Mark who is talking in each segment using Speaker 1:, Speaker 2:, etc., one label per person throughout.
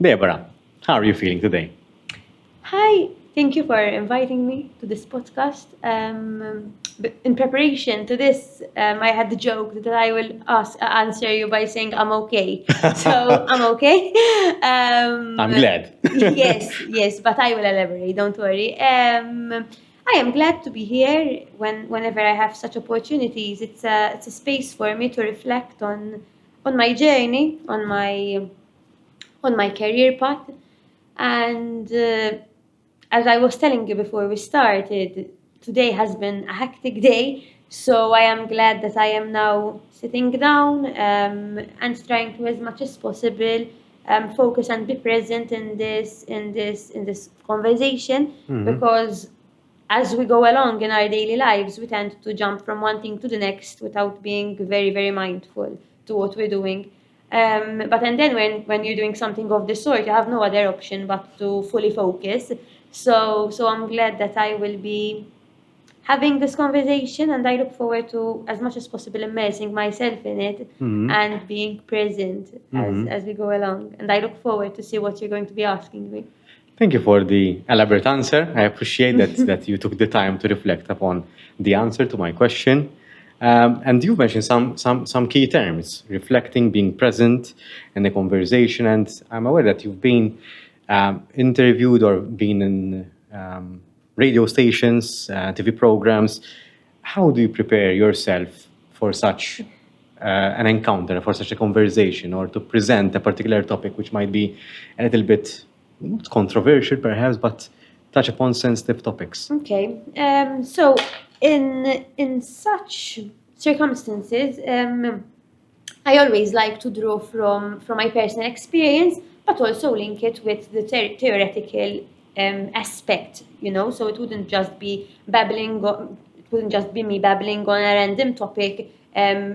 Speaker 1: Deborah, how are you feeling today?
Speaker 2: Hi, thank you for inviting me to this podcast. In preparation to this, I had the joke that I will answer you by saying I'm okay. So I'm okay.
Speaker 1: I'm glad.
Speaker 2: yes, but I will elaborate. Don't worry. I am glad to be here. Whenever I have such opportunities, it's a space for me to reflect on my journey, on my career path, and as I was telling you before we started, today has been a hectic day. So I am glad that I am now sitting down and trying to, as much as possible, focus and be present in this conversation, because as we go along in our daily lives, we tend to jump from one thing to the next without being very, very mindful to what we're doing. But and then when you're doing something of this sort, you have no other option but to fully focus. So I'm glad that I will be having this conversation, and I look forward to, as much as possible, immersing myself in it and being present as we go along. And I look forward to see what you're going to be asking me.
Speaker 1: Thank you for the elaborate answer. I appreciate that you took the time to reflect upon the answer to my question. And you mentioned some key terms: reflecting, being present in the conversation. And I'm aware that you've been interviewed or been in radio stations, TV programs. How do you prepare yourself for such an encounter, for such a conversation, or to present a particular topic which might be a little bit not controversial perhaps, but touch upon sensitive topics?
Speaker 2: Okay. So in such circumstances, I always like to draw from my personal experience, but also link it with the theoretical aspect. So it wouldn't just be me babbling on a random topic,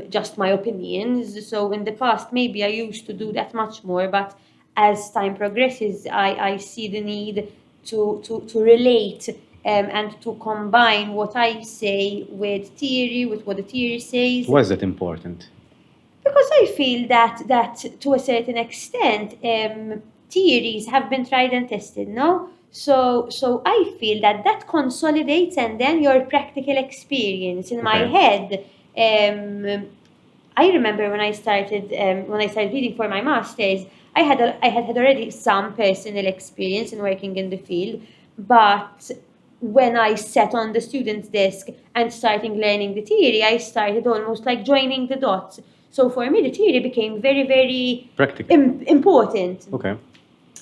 Speaker 2: just my opinions. So in the past, maybe I used to do that much more, but as time progresses, I see the need to relate and to combine what I say with theory, with what the theory says.
Speaker 1: Why is that important?
Speaker 2: Because I feel that to a certain extent, theories have been tried and tested, no? So I feel that consolidates, and then your practical experience in my head. I remember when I started reading for my master's, I had already some personal experience in working in the field, but when I sat on the student's desk and started learning the theory, I started almost like joining the dots. So for me, the theory became very, very
Speaker 1: practical,
Speaker 2: important.
Speaker 1: Okay.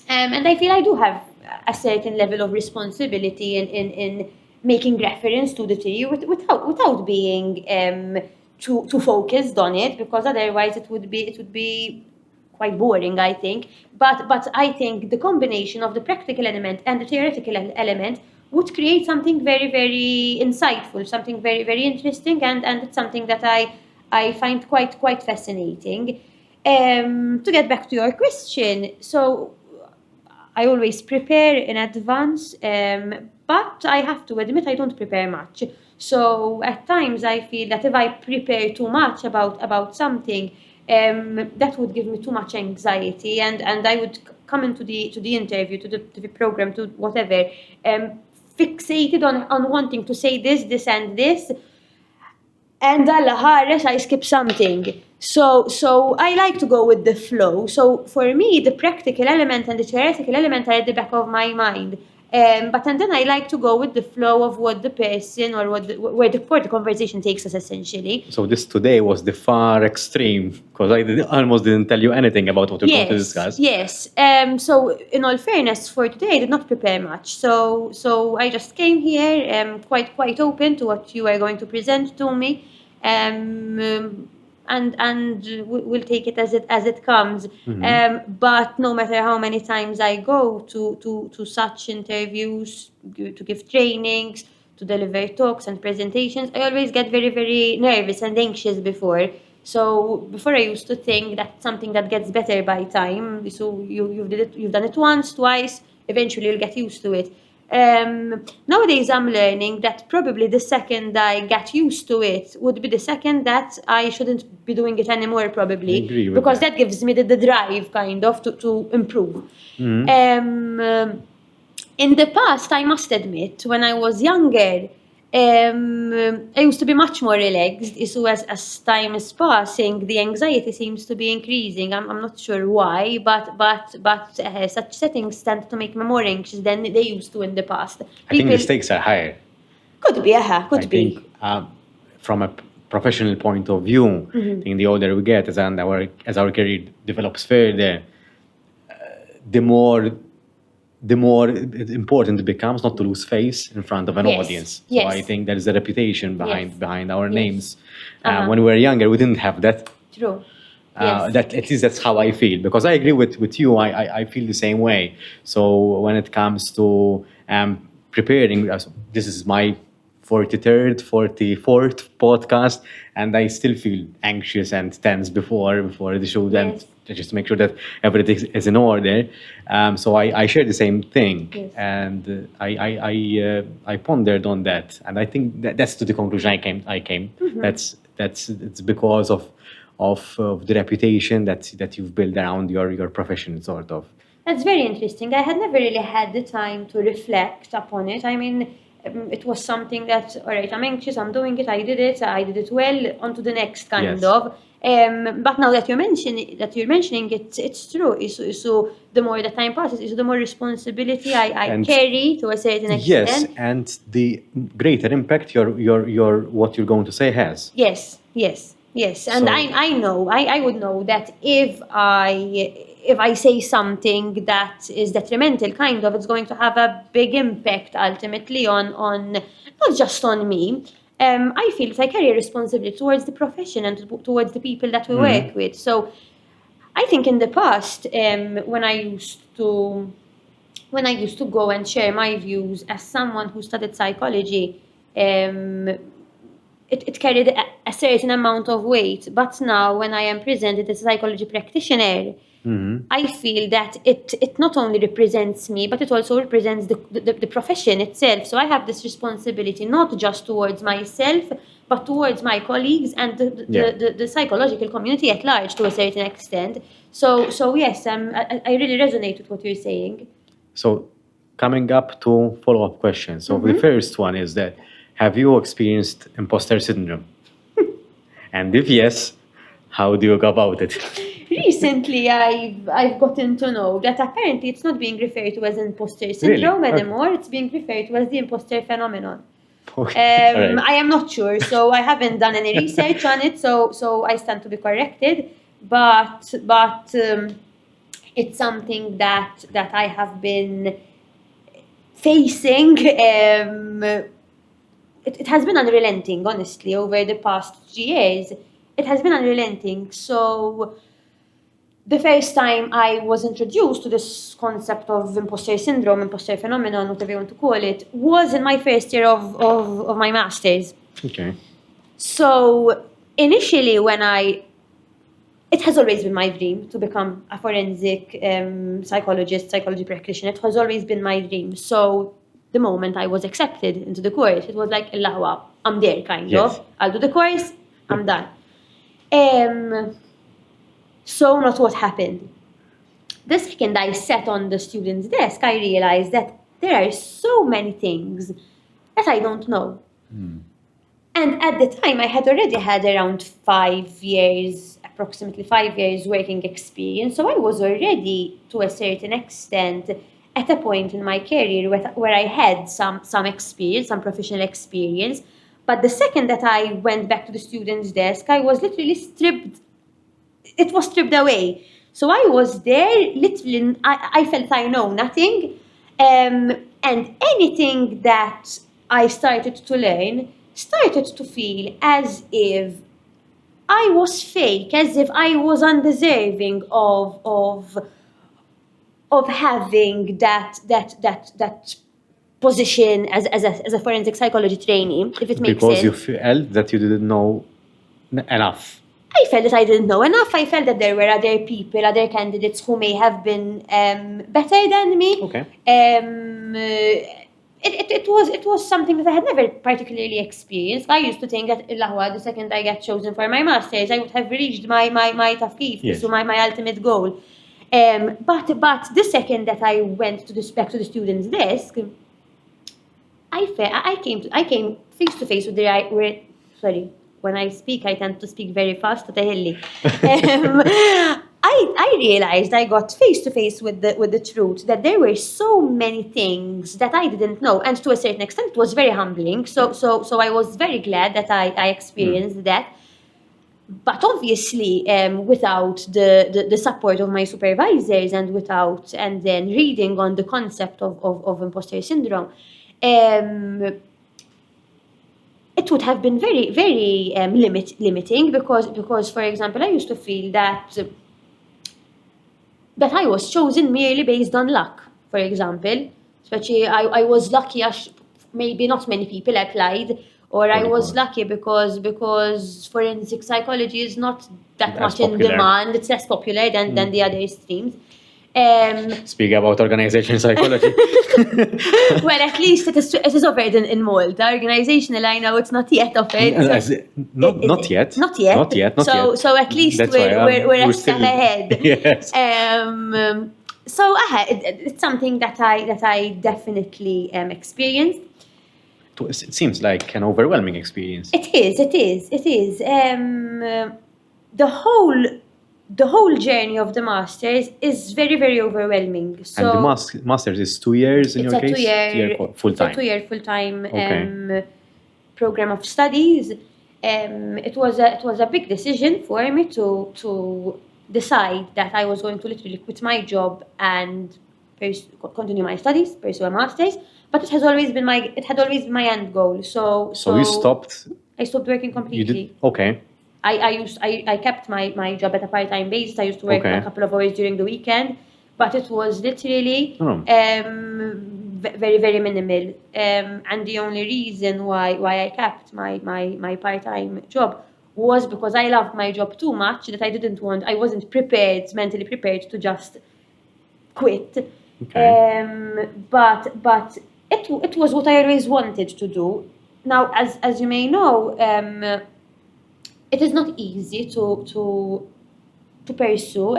Speaker 2: And I feel I do have a certain level of responsibility in making reference to the theory without being too focused on it, because otherwise it would be quite boring, I think. But I think the combination of the practical element and the theoretical element would create something very, very insightful, something very, very interesting, and it's something that I find quite fascinating. To get back to your question, so I always prepare in advance, but I have to admit I don't prepare much. So at times I feel that if I prepare too much about something, that would give me too much anxiety, and I would come into the interview, to the program, to whatever, fixated on wanting to say this and this, and I skip something. So I like to go with the flow. So for me, the practical element and the theoretical element are at the back of my mind. But and then I like to go with the flow of what the person or where the conversation takes us, essentially.
Speaker 1: So this today was the far extreme, because I almost didn't tell you anything about what we're going to discuss.
Speaker 2: Yes. So in all fairness, for today I did not prepare much. So I just came here, quite open to what you are going to present to me, and we'll take it as it comes. But no matter how many times I go to such interviews, to give trainings, to deliver talks and presentations, I always get very, very nervous and anxious before. So before I used to think that's something that gets better by time. So you've done it once, twice, eventually you'll get used to it. Nowadays, I'm learning that probably the second I get used to it would be the second that I shouldn't be doing it anymore, probably.
Speaker 1: I agree with
Speaker 2: because
Speaker 1: that.
Speaker 2: that gives me the drive, kind of, to improve. In the past, I must admit, when I was younger, I used to be much more relaxed. So as time is passing, the anxiety seems to be increasing. I'm not sure why, but such settings tend to make me more anxious than they used to in the past.
Speaker 1: I think the stakes are higher.
Speaker 2: Could be, could
Speaker 1: I
Speaker 2: be.
Speaker 1: think from a professional point of view, I think the older we get, as our career develops further, the more important it becomes not to lose face in front of an
Speaker 2: Yes,
Speaker 1: audience. So
Speaker 2: yes.
Speaker 1: I think there is a reputation behind our
Speaker 2: Yes.
Speaker 1: names.
Speaker 2: Uh-huh.
Speaker 1: When we were younger, we didn't have that.
Speaker 2: True. Yes.
Speaker 1: That at least that's how I feel, because I agree with you. I feel the same way. So when it comes to preparing, this is my 43rd, 44th podcast, and I still feel anxious and tense before the show, and
Speaker 2: Yes.
Speaker 1: just to make sure that everything is in order. So I share the same thing,
Speaker 2: Yes.
Speaker 1: and I pondered on that, and I think that's to the conclusion I came. That's it's because of the reputation that you've built around your profession, sort of.
Speaker 2: That's very interesting. I had never really had the time to reflect upon it. I mean, it was something that, all right, I'm anxious, I'm doing it, I did it well, on to the next kind
Speaker 1: Yes.
Speaker 2: of. But now that you're mentioning it, it's true. So the more the time passes, the more responsibility I
Speaker 1: And-
Speaker 2: carry to a certain
Speaker 1: Yes,
Speaker 2: extent.
Speaker 1: and the greater impact your what you're going to say has.
Speaker 2: Yes. And
Speaker 1: So-
Speaker 2: I know, I would know that if I say something that is detrimental, kind of, it's going to have a big impact ultimately on not just on me. I feel that I carry a responsibility towards the profession and towards the people that we work with. So I think in the past, when I used to go and share my views as someone who studied psychology, it carried a certain amount of weight. But now, when I am presented as a psychology practitioner, I feel that it not only represents me, but it also represents the profession itself. So I have this responsibility not just towards myself, but towards my colleagues and the psychological community at large, to a certain extent. So yes, I really resonate with what you're saying.
Speaker 1: So coming up to follow-up questions. So the first one is that, have you experienced imposter syndrome? And if yes, how do you go about it?
Speaker 2: Recently, I've gotten to know that apparently it's not being referred to as imposter syndrome
Speaker 1: Really?
Speaker 2: anymore. It's being referred to as the imposter phenomenon.
Speaker 1: Okay. All right.
Speaker 2: I am not sure, so I haven't done any research on it, so I stand to be corrected. But it's something that I have been facing. It has been unrelenting, honestly, over the past 3 years. It has been unrelenting. So the first time I was introduced to this concept of imposter syndrome, imposter phenomenon, whatever you want to call it, was in my first year of my master's.
Speaker 1: Okay.
Speaker 2: So initially, it has always been my dream to become a forensic psychology practitioner. It has always been my dream. So the moment I was accepted into the course, it was like, Allah, I'm there, kind
Speaker 1: Yes.
Speaker 2: of. I'll do the course, I'm done. So not what happened. The second I sat on the student's desk, I realized that there are so many things that I don't know. And at the time, I had already had around approximately 5 years working experience. So I was already, to a certain extent, at a point in my career where I had some experience, some professional experience. But the second that I went back to the student's desk, I was literally stripped. It was stripped away. So I was there, literally, I felt I know nothing. And anything that I started to learn started to feel as if I was fake, as if I was undeserving of having that position as a forensic psychology trainee, if it makes
Speaker 1: Because
Speaker 2: sense.
Speaker 1: you felt that you didn't know enough.
Speaker 2: I felt that I didn't know enough. I felt that there were other people, other candidates who may have been better than me.
Speaker 1: Okay.
Speaker 2: it was something that I had never particularly experienced. I used to think that the second I get chosen for my masters, I would have reached my tafkif,
Speaker 1: Yes.
Speaker 2: so my ultimate goal. But the second that I went back to the student's desk, I came face to face with sorry, when I speak, I tend to speak very fast. I realized I got face to face with the truth that there were so many things that I didn't know, and to a certain extent, it was very humbling. So I was very glad that I experienced that. But obviously, without the support of my supervisors and then reading on the concept of imposter syndrome, it would have been very, very limiting because, for example, I used to feel that I was chosen merely based on luck, for example. Especially, I was lucky as maybe not many people applied, or I was lucky because forensic psychology is not that much in demand. It's less popular than the other streams.
Speaker 1: Speak about organization psychology.
Speaker 2: Well, at least it is offered in Malta. Organizational, I know it's not yet offered.
Speaker 1: Not yet.
Speaker 2: Not yet. So at least we're a step ahead.
Speaker 1: Yes.
Speaker 2: So it's something that I definitely experienced.
Speaker 1: It seems like an overwhelming experience.
Speaker 2: It is. The whole journey of the masters is very, very overwhelming. So
Speaker 1: and the masters is 2 years in your case? Full-time.
Speaker 2: It's a 2-year full-time program of studies. It was a big decision for me to decide that I was going to literally quit my job and continue my studies, pursue a master's. But it had always been my end goal. So
Speaker 1: you stopped?
Speaker 2: I stopped working completely.
Speaker 1: You did? Okay.
Speaker 2: I kept my job at a part-time basis. I used to work a couple of hours during the weekend, but it was literally very, very minimal. And the only reason why I kept my part-time job was because I loved my job too much that I wasn't mentally prepared to just quit.
Speaker 1: Okay.
Speaker 2: But it was what I always wanted to do. Now, as you may know, it is not easy to pursue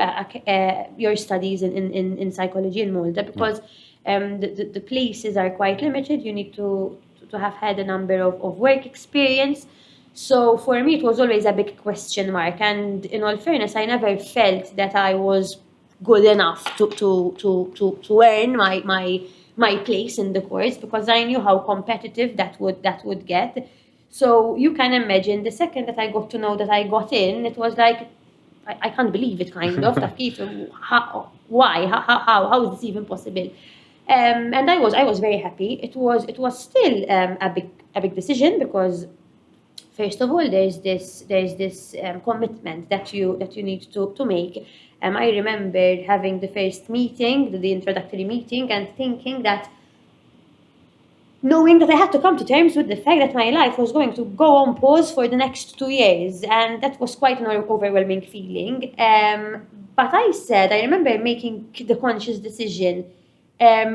Speaker 2: your studies in psychology in Malta because the places are quite limited. You need to have had a number of work experience. So for me, it was always a big question mark. And in all fairness, I never felt that I was good enough to earn my place in the course because I knew how competitive that would get. So you can imagine the second that I got to know that I got in, it was like I can't believe it, kind of. Why? How is this even possible? And I was very happy. It was still a big decision because first of all there's this commitment that you need to make. I remember having the first meeting, the introductory meeting, and thinking that. Knowing that I had to come to terms with the fact that my life was going to go on pause for the next 2 years, and that was quite an overwhelming feeling. But I remember making the conscious decision,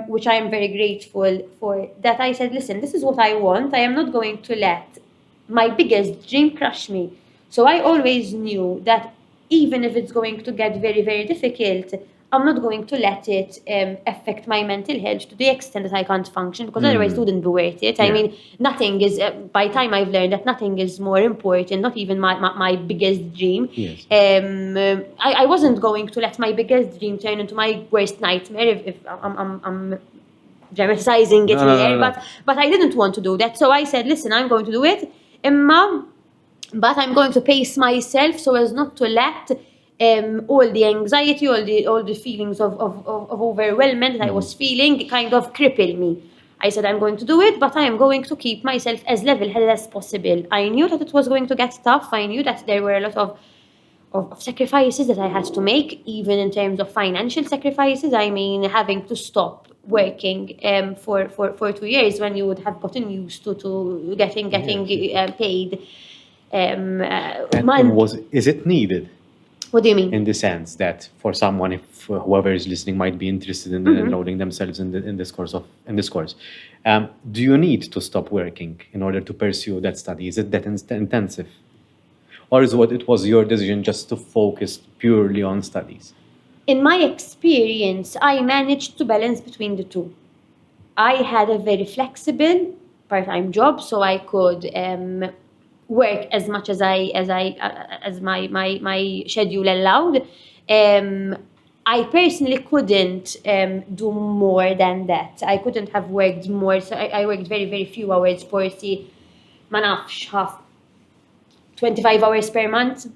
Speaker 2: which I am very grateful for, that I said, listen, this is what I want. I am not going to let my biggest dream crush me. So I always knew that even if it's going to get very, very difficult, I'm not going to let it affect my mental health to the extent that I can't function, because otherwise it wouldn't be worth it. I mean, nothing is, by the time I've learned that nothing is more important, not even my biggest dream.
Speaker 1: Yes.
Speaker 2: I wasn't going to let my biggest dream turn into my worst nightmare, if I'm dramatizing it here. But I didn't want to do that. So I said, listen, I'm going to do it, Imma, but I'm going to pace myself so as not to let all the anxiety, all the feelings of overwhelmment that I was feeling kind of cripple me. I said I'm going to do it, but I am going to keep myself as level-headed as possible. I knew that it was going to get tough. I knew that there were a lot of sacrifices that I had to make, even in terms of financial sacrifices. I mean, having to stop working for 2 years when you would have gotten used to getting paid.
Speaker 1: Is it needed?
Speaker 2: What do you mean?
Speaker 1: In the sense that for someone, if whoever is listening might be interested in enrolling themselves in this course, do you need to stop working in order to pursue that study? Is it that intensive, or it was your decision just to focus purely on studies?
Speaker 2: In my experience, I managed to balance between the two. I had a very flexible part-time job, so I could work as much as my schedule allowed. I personally couldn't do more than that. I couldn't have worked more, so I worked very, very few hours, 40, ma nafx, half 25 hours per month.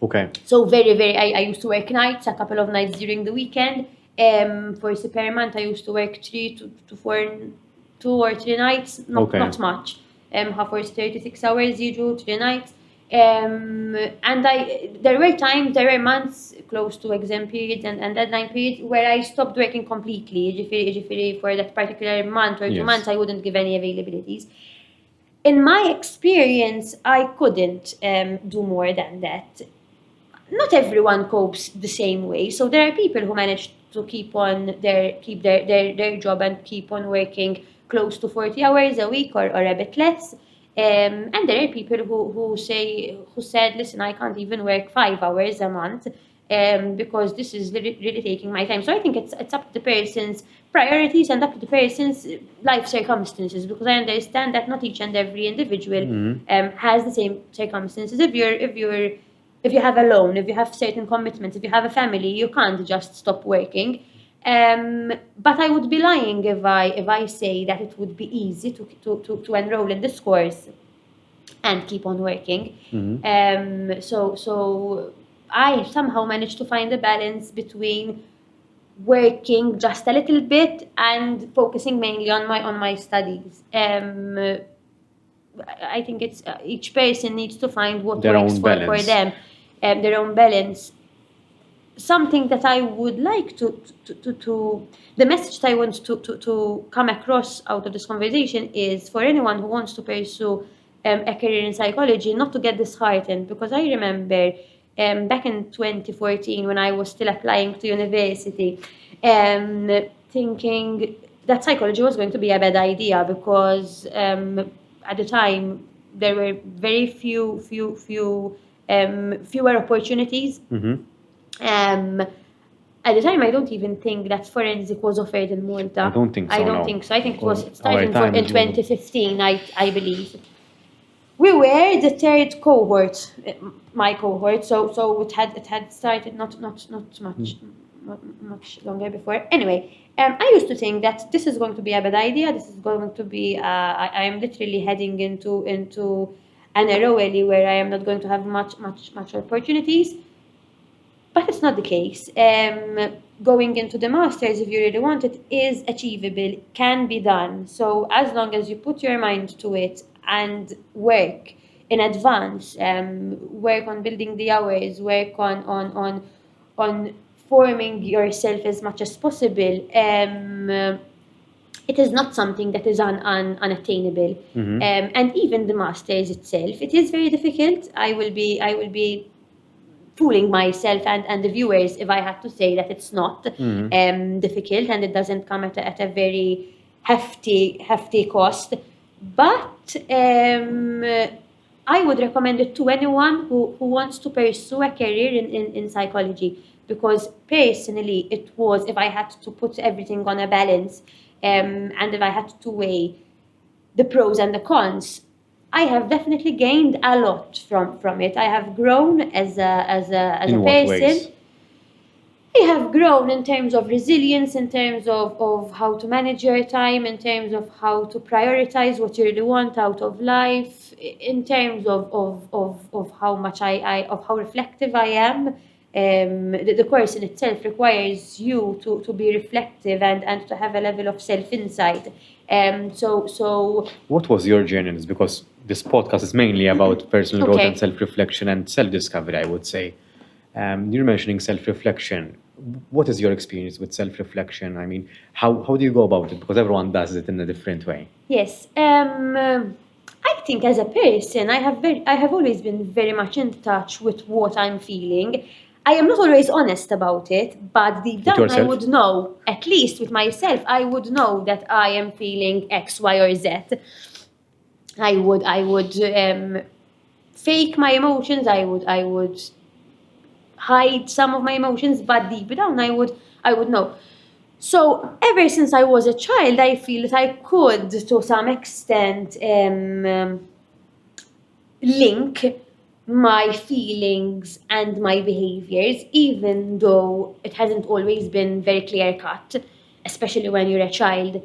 Speaker 1: Okay.
Speaker 2: So very, very, I used to work nights, a couple of nights during the weekend. 40 per month, I used to work 2 or 3 nights, not much. Half hours, 36 hours, usual 3 nights. And there were months close to exam periods and deadline periods where I stopped working completely. For that particular month or 2 months, I wouldn't give any availabilities. In my experience, I couldn't do more than that. Not everyone copes the same way. So there are people who manage to keep their job and keep on working close to 40 hours a week or a bit less. And there are people who said, listen, I can't even work 5 hours a month because this is really taking my time. So I think it's up to the person's priorities and up to the person's life circumstances, because I understand that not each and every individual has the same circumstances. If you have a loan, if you have certain commitments, if you have a family, you can't just stop working. But I would be lying if I say that it would be easy to enroll in this course and keep on working. So I somehow managed to find a balance between working just a little bit and focusing mainly on my studies. I think it's each person needs to find what works for them, their own balance. Something that I would like to the message that I want to come across out of this conversation is for anyone who wants to pursue a career in psychology, not to get disheartened, because I remember back in 2014 when I was still applying to university, thinking that psychology was going to be a bad idea because at the time there were very fewer opportunities. At the time, I don't even think that forensic was offered in Malta.
Speaker 1: I don't think so.
Speaker 2: I think it was starting in 2015, I believe. We were the third cohort, my cohort, so it had started not much longer before. Anyway, I used to think that this is going to be a bad idea. This is going to be I am literally heading into an era where I am not going to have much opportunities. But it's not the case. Going into the masters, if you really want it, is achievable, can be done. So as long as you put your mind to it and work in advance, work on building the hours, work on forming yourself as much as possible, it is not something that is unattainable. And even the masters itself, it is very difficult. I will be fooling myself and the viewers if I had to say that it's not difficult and it doesn't come at a very hefty cost. But I would recommend it to anyone who wants to pursue a career in psychology, because personally it was, if I had to put everything on a balance and if I had to weigh the pros and the cons, I have definitely gained a lot from it. I have grown as a person.
Speaker 1: Ways?
Speaker 2: I have grown in terms of resilience, in terms of how to manage your time, in terms of how to prioritize what you really want out of life, in terms of how much of how reflective I am. The course in itself requires you to be reflective and to have a level of self-insight. So
Speaker 1: what was your journey? Because this podcast is mainly about personal growth and self-reflection and self-discovery, I would say. You're mentioning self-reflection. What is your experience with self-reflection? I mean, how do you go about it? Because everyone does it in a different way.
Speaker 2: Yes. I think as a person, I have always been very much in touch with what I'm feeling. I am not always honest about it, but deep down I
Speaker 1: yourself?
Speaker 2: would know, at least with myself, I would know that I am feeling X, Y, or Z. I would fake my emotions. I would hide some of my emotions, but deep down I would know. So ever since I was a child, I feel that I could, to some extent, link my feelings and my behaviors, even though it hasn't always been very clear cut, especially when you're a child.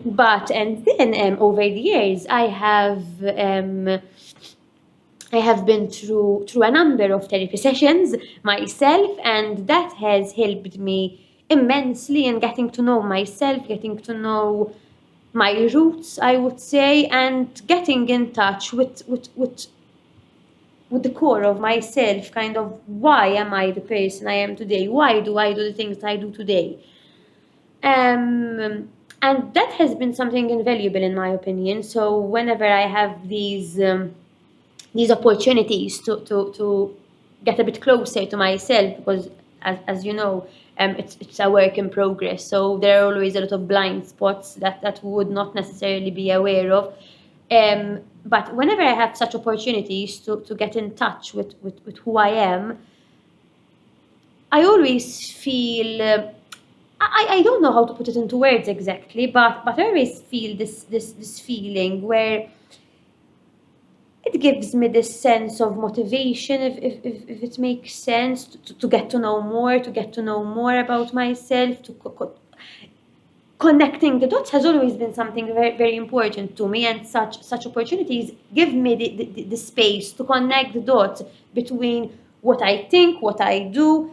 Speaker 2: But and then over the years, I have been through a number of therapy sessions myself, and that has helped me immensely in getting to know myself, getting to know my roots, I would say, and getting in touch with the core of myself, kind of why am I the person I am today? Why do I do the things I do today? And that has been something invaluable in my opinion. So whenever I have these opportunities to get a bit closer to myself, because as you know, it's a work in progress. So there are always a lot of blind spots that we would not necessarily be aware of. But whenever I have such opportunities to get in touch with who I am, I always feel I don't know how to put it into words exactly, but I always feel this feeling where it gives me this sense of motivation, if it makes sense, to get to know more about myself, connecting the dots has always been something very, very important to me, and such opportunities give me the space to connect the dots between what I think, what I do,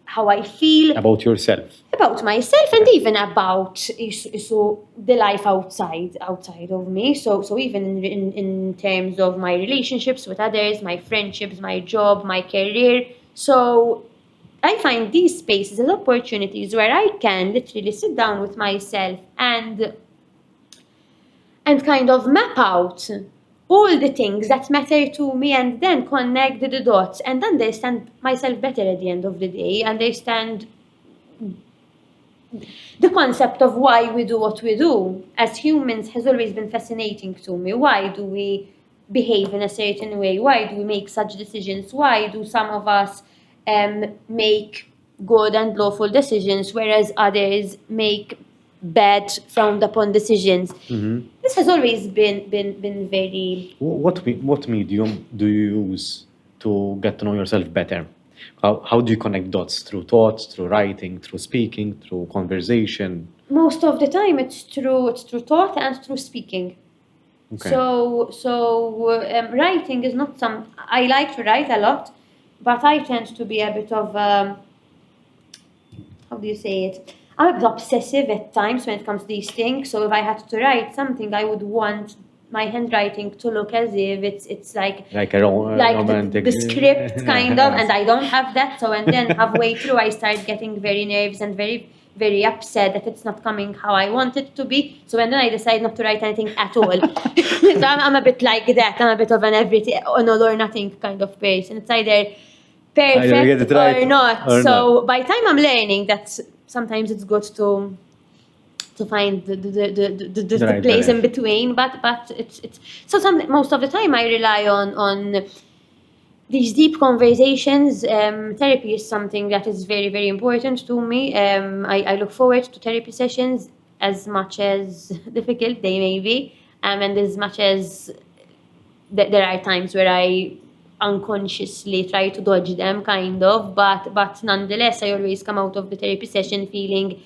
Speaker 2: how I feel
Speaker 1: About yourself.
Speaker 2: about myself, and even about so the life outside of me. So even in terms of my relationships with others, my friendships, my job, my career. So I find these spaces as opportunities where I can literally sit down with myself and kind of map out all the things that matter to me, and then connect the dots and understand myself better at the end of the day, understand the concept of why we do what we do as humans has always been fascinating to me. Why do we behave in a certain way? Why do we make such decisions? Why do some of us make good and lawful decisions, whereas others make bad, frowned upon decisions? This has always been very...
Speaker 1: What medium do you use to get to know yourself better? How do you connect dots? Through thoughts, through writing, through speaking, through conversation?
Speaker 2: Most of the time it's through thought and through speaking.
Speaker 1: Okay.
Speaker 2: So writing is not I like to write a lot, but I tend to be a bit of how do you say it? I'm a bit obsessive at times when it comes to these things. So if I had to write something, I would want my handwriting to look as if it's like
Speaker 1: a romantic
Speaker 2: the script kind of, and I don't have that. So and then halfway through, I start getting very nervous and very, very upset that it's not coming how I want it to be. So and then I decide not to write anything at all. So I'm a bit like that. I'm a bit of an everything, an all or nothing kind of person. It's either perfect or not. So by the time I'm learning that sometimes it's good to find the place in between, but it's so most of the time I rely on these deep conversations. Therapy is something that is very, very important to me. I look forward to therapy sessions, as much as difficult they may be, and as much as there are times where I unconsciously try to dodge them, kind of, but nonetheless, I always come out of the therapy session feeling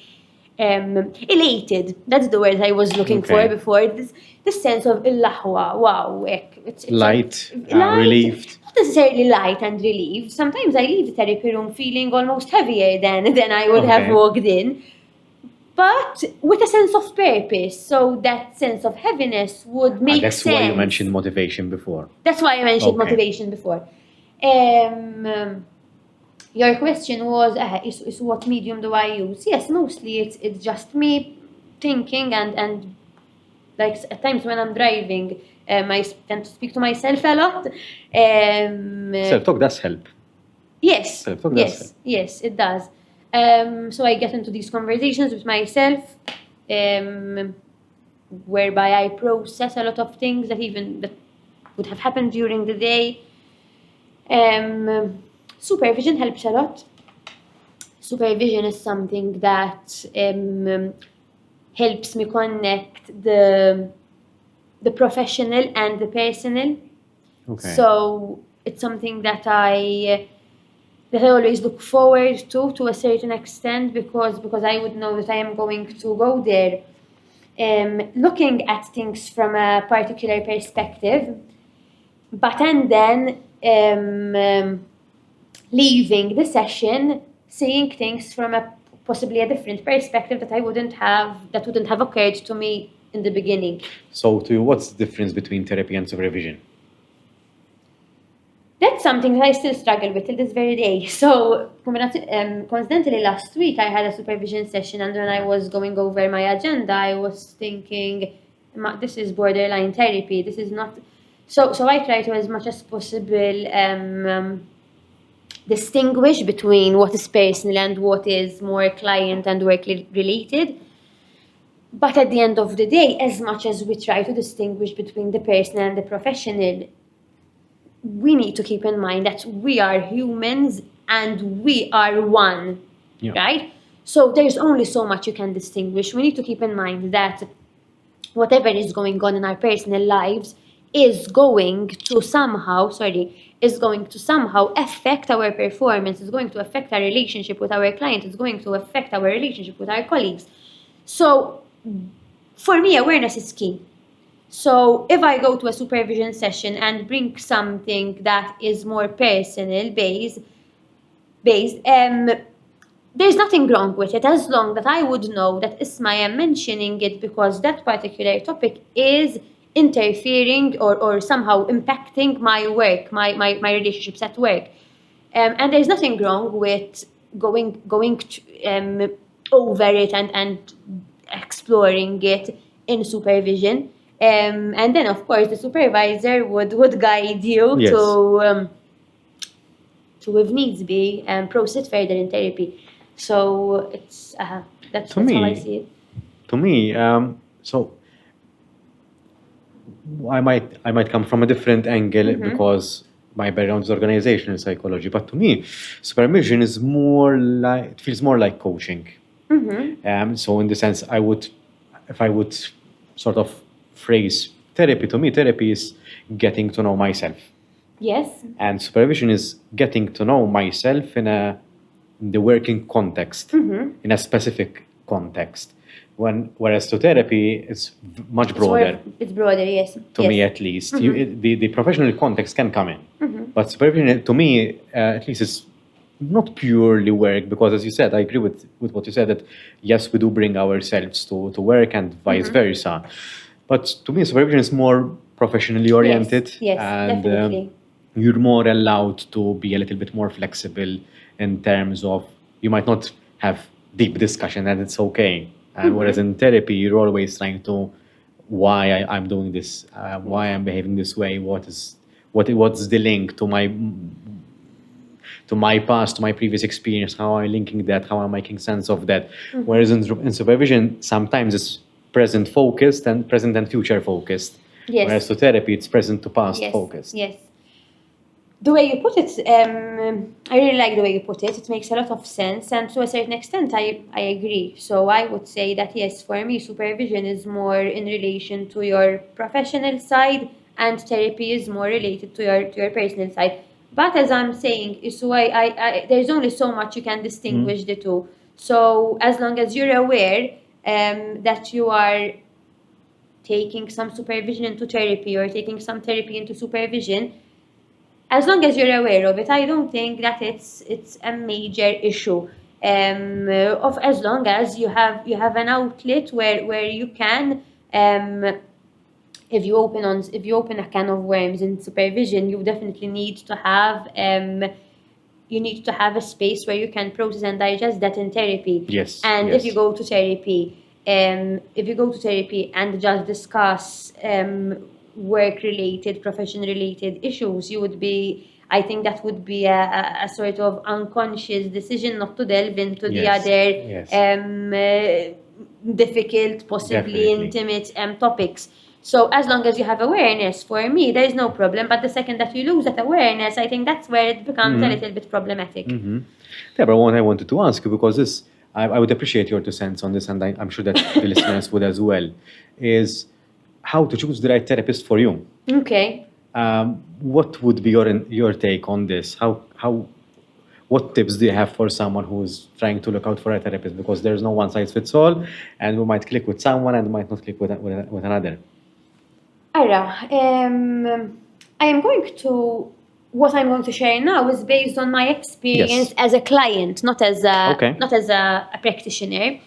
Speaker 2: elated. That's the word I was looking for before. This sense of illahwa, wow, it's
Speaker 1: light, relieved.
Speaker 2: Not necessarily light and relieved. Sometimes I leave the therapy room feeling almost heavier than I would have walked in, but with a sense of purpose. So that sense of heaviness would make sense.
Speaker 1: That's why you mentioned motivation before.
Speaker 2: That's why I mentioned motivation before. Your question was, is what medium do I use? Yes, mostly it's just me thinking, and like at times when I'm driving, I tend to speak to myself a lot.
Speaker 1: Self-talk does help.
Speaker 2: Yes,
Speaker 1: Self-talk does help.
Speaker 2: yes, it does. So I get into these conversations with myself, whereby I process a lot of things that would have happened during the day. Supervision helps a lot. Supervision is something that helps me connect the professional and the personal.
Speaker 1: Okay.
Speaker 2: So it's something that I always look forward to a certain extent because I would know that I am going to go there looking at things from a particular perspective, but and then leaving the session seeing things from a possibly a different perspective that wouldn't have occurred to me in the beginning.
Speaker 1: So to you, what's the difference between therapy and supervision?
Speaker 2: That's something that I still struggle with till this very day. So, coincidentally, last week I had a supervision session, and when I was going over my agenda, I was thinking, this is borderline therapy. This is not. So I try to, as much as possible, distinguish between what is personal and what is more client and work related. But at the end of the day, as much as we try to distinguish between the personal and the professional, we need to keep in mind that we are humans and we are one, right? So there's only so much you can distinguish. We need to keep in mind that whatever is going on in our personal lives is going to somehow affect our performance, is going to affect our relationship with our client, it's going to affect our relationship with our colleagues. So for me, awareness is key. So if I go to a supervision session and bring something that is more personal based, there's nothing wrong with it, as long that I would know that Isma, I am mentioning it because that particular topic is interfering or somehow impacting my work, my relationships at work. And there's nothing wrong with going over it and exploring it in supervision. And then, of course, the supervisor would guide you
Speaker 1: Yes.
Speaker 2: to, if needs be, proceed further in therapy. So it's that's how I see it.
Speaker 1: To me, so I might come from a different angle because my background is organizational psychology, but to me, supervision is it feels more like coaching. So in the sense, if I would sort of phrase therapy, to me, therapy is getting to know myself.
Speaker 2: Yes.
Speaker 1: And supervision is getting to know myself in the working context, in a specific context. Whereas to therapy, it's much broader.
Speaker 2: It's broader, yes.
Speaker 1: To me, at least. The professional context can come in. But supervision, to me, at least, is not purely work, because as you said, I agree with what you said, that yes, we do bring ourselves to work and vice versa. But to me, supervision is more professionally oriented.
Speaker 2: Yes,
Speaker 1: and
Speaker 2: definitely.
Speaker 1: You're more allowed to be a little bit more flexible in terms of, you might not have deep discussion, and it's okay. And whereas in therapy, you're always trying to, why I'm doing this, why I'm behaving this way, what's the link to my past, to my previous experience, how am I linking that, how am I making sense of that. Whereas in supervision, sometimes it's present focused and present and future focused.
Speaker 2: Yes.
Speaker 1: Whereas to therapy, it's present to past focused.
Speaker 2: Yes. The way you put it, I really like the way you put it. It makes a lot of sense, and to a certain extent, I agree. So I would say that yes, for me, supervision is more in relation to your professional side, and therapy is more related to your personal side. But as I'm saying, so there's only so much you can distinguish the two. So as long as you're aware that you are taking some supervision into therapy or taking some therapy into supervision, as long as you're aware of it, I don't think that it's a major issue. As long as you have an outlet where you can, if you open a can of worms in supervision, you definitely need to have a space where you can process and digest that in therapy.
Speaker 1: Yes.
Speaker 2: And if you go to therapy, and just discuss work-related, profession-related issues, you would be, I think that would be a sort of unconscious decision not to delve into the
Speaker 1: Yes,
Speaker 2: other
Speaker 1: yes.
Speaker 2: difficult, possibly
Speaker 1: Definitely.
Speaker 2: intimate topics. So as long as you have awareness, for me, there is no problem. But the second that you lose that awareness, I think that's where it becomes a little bit problematic.
Speaker 1: Deborah, what I wanted to ask you, because this, I would appreciate your 2 cents on this, and I'm sure that the listeners would as well, is how to choose the right therapist for you.
Speaker 2: Okay.
Speaker 1: What would be your take on this? What tips do you have for someone who's trying to look out for a therapist? Because there's no one size fits all, and we might click with someone and we might not click with another.
Speaker 2: What I'm going to share now is based on my experience as a client, not as a practitioner.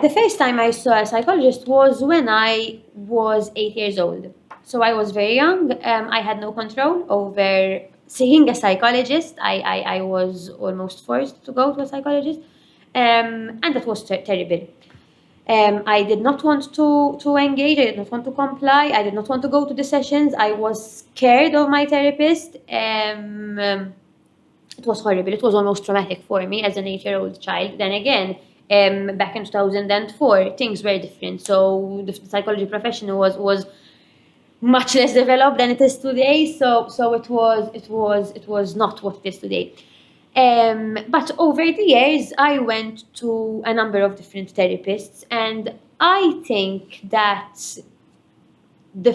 Speaker 2: The first time I saw a psychologist was when I was 8 years old. So I was very young. I had no control over seeing a psychologist. I was almost forced to go to a psychologist. And that was terrible. I did not want to engage. I did not want to comply. I did not want to go to the sessions. I was scared of my therapist. It was horrible. It was almost traumatic for me as an 8-year-old child. Then again, back in 2004, things were different. So the psychology profession was much less developed than it is today. So it was not what it is today. But over the years, I went to a number of different therapists, and I think that the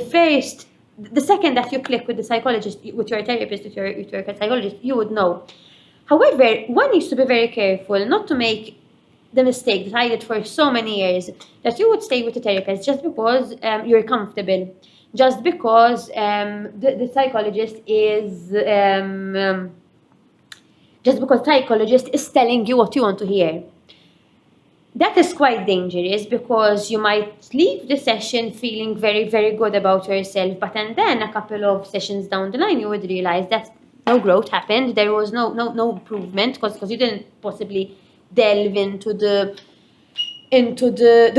Speaker 2: second that you click with the psychologist, with your therapist, with your psychologist, you would know. However, one needs to be very careful not to make the mistake that I did for so many years, that you would stay with the therapist just because you're comfortable, just because the psychologist is... just because psychologist is telling you what you want to hear. That is quite dangerous because you might leave the session feeling very, very good about yourself, but and then a couple of sessions down the line, you would realize that no growth happened. There was no improvement because you didn't possibly delve into the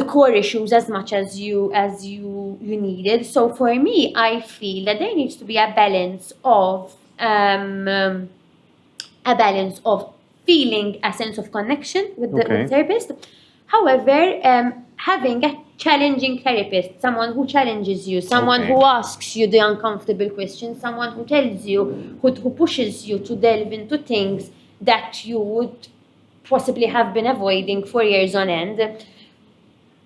Speaker 2: core issues as much as you needed. So for me, I feel that there needs to be a balance of feeling a sense of connection with the therapist. However, having a challenging therapist, someone who challenges you, someone who asks you the uncomfortable questions, someone who tells you, who pushes you to delve into things that you would possibly have been avoiding for years on end.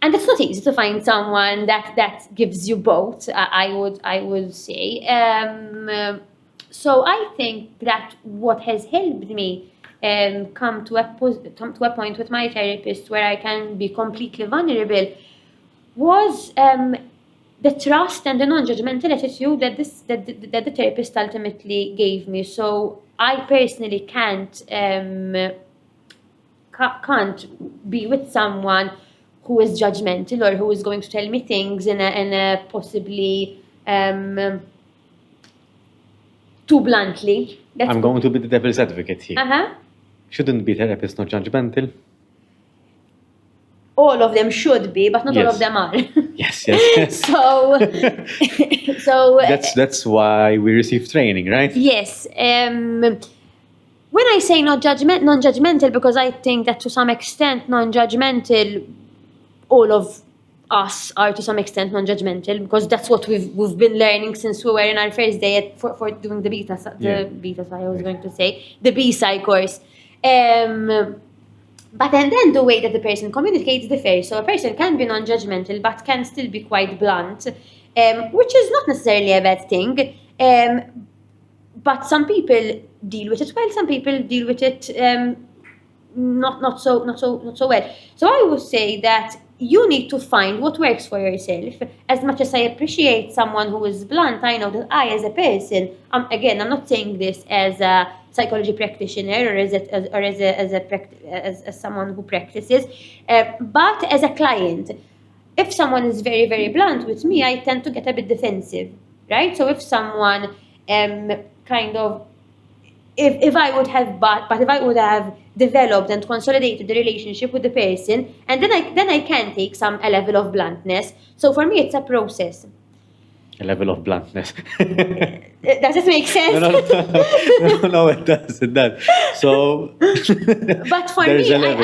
Speaker 2: And it's not easy to find someone that gives you both, I would say. So I think that what has helped me come to a point with my therapist where I can be completely vulnerable was the trust and the non-judgmental attitude that the therapist ultimately gave me. So I personally can't be with someone who is judgmental or who is going to tell me things in a possibly too bluntly.
Speaker 1: I'm going to be the devil's advocate here.
Speaker 2: Uh-huh.
Speaker 1: Shouldn't be therapists not judgmental?
Speaker 2: All of them should be, but not all of them are.
Speaker 1: Yes.
Speaker 2: So
Speaker 1: that's why we receive training, right?
Speaker 2: Yes. When I say non-judgmental, because I think that to some extent non-judgmental, all of us are to some extent non-judgmental, because that's what we've been learning since we were in our first day for doing the B-Psych course. But and then the way that the person communicates differs. So a person can be non-judgmental but can still be quite blunt, which is not necessarily a bad thing. But some people deal with it well, some people deal with it not so well. So I would say that you need to find what works for yourself. As much as I appreciate someone who is blunt, I know that I, as a person, again, I'm not saying this as a psychology practitioner or as someone who practices, but as a client. If someone is very, very blunt with me, I tend to get a bit defensive, right? So if someone if I would have developed and consolidated the relationship with the person, and then I can take a level of bluntness. So for me, it's a process.
Speaker 1: A level of bluntness.
Speaker 2: Does it make sense?
Speaker 1: No, it does. It does. So,
Speaker 2: But for
Speaker 1: there's
Speaker 2: me,
Speaker 1: a level.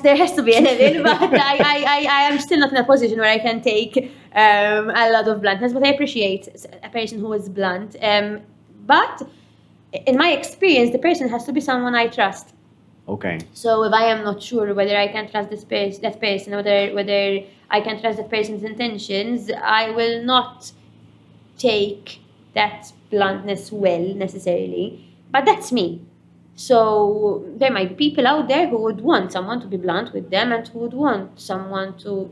Speaker 2: there has to be a level, but I am still not in a position where I can take a lot of bluntness, but I appreciate a person who is blunt. But in my experience, the person has to be someone I trust.
Speaker 1: Okay.
Speaker 2: So if I am not sure whether I can trust that person, whether I can trust that person's intentions, I will not take that bluntness well necessarily. But that's me. So there might be people out there who would want someone to be blunt with them and who would want someone to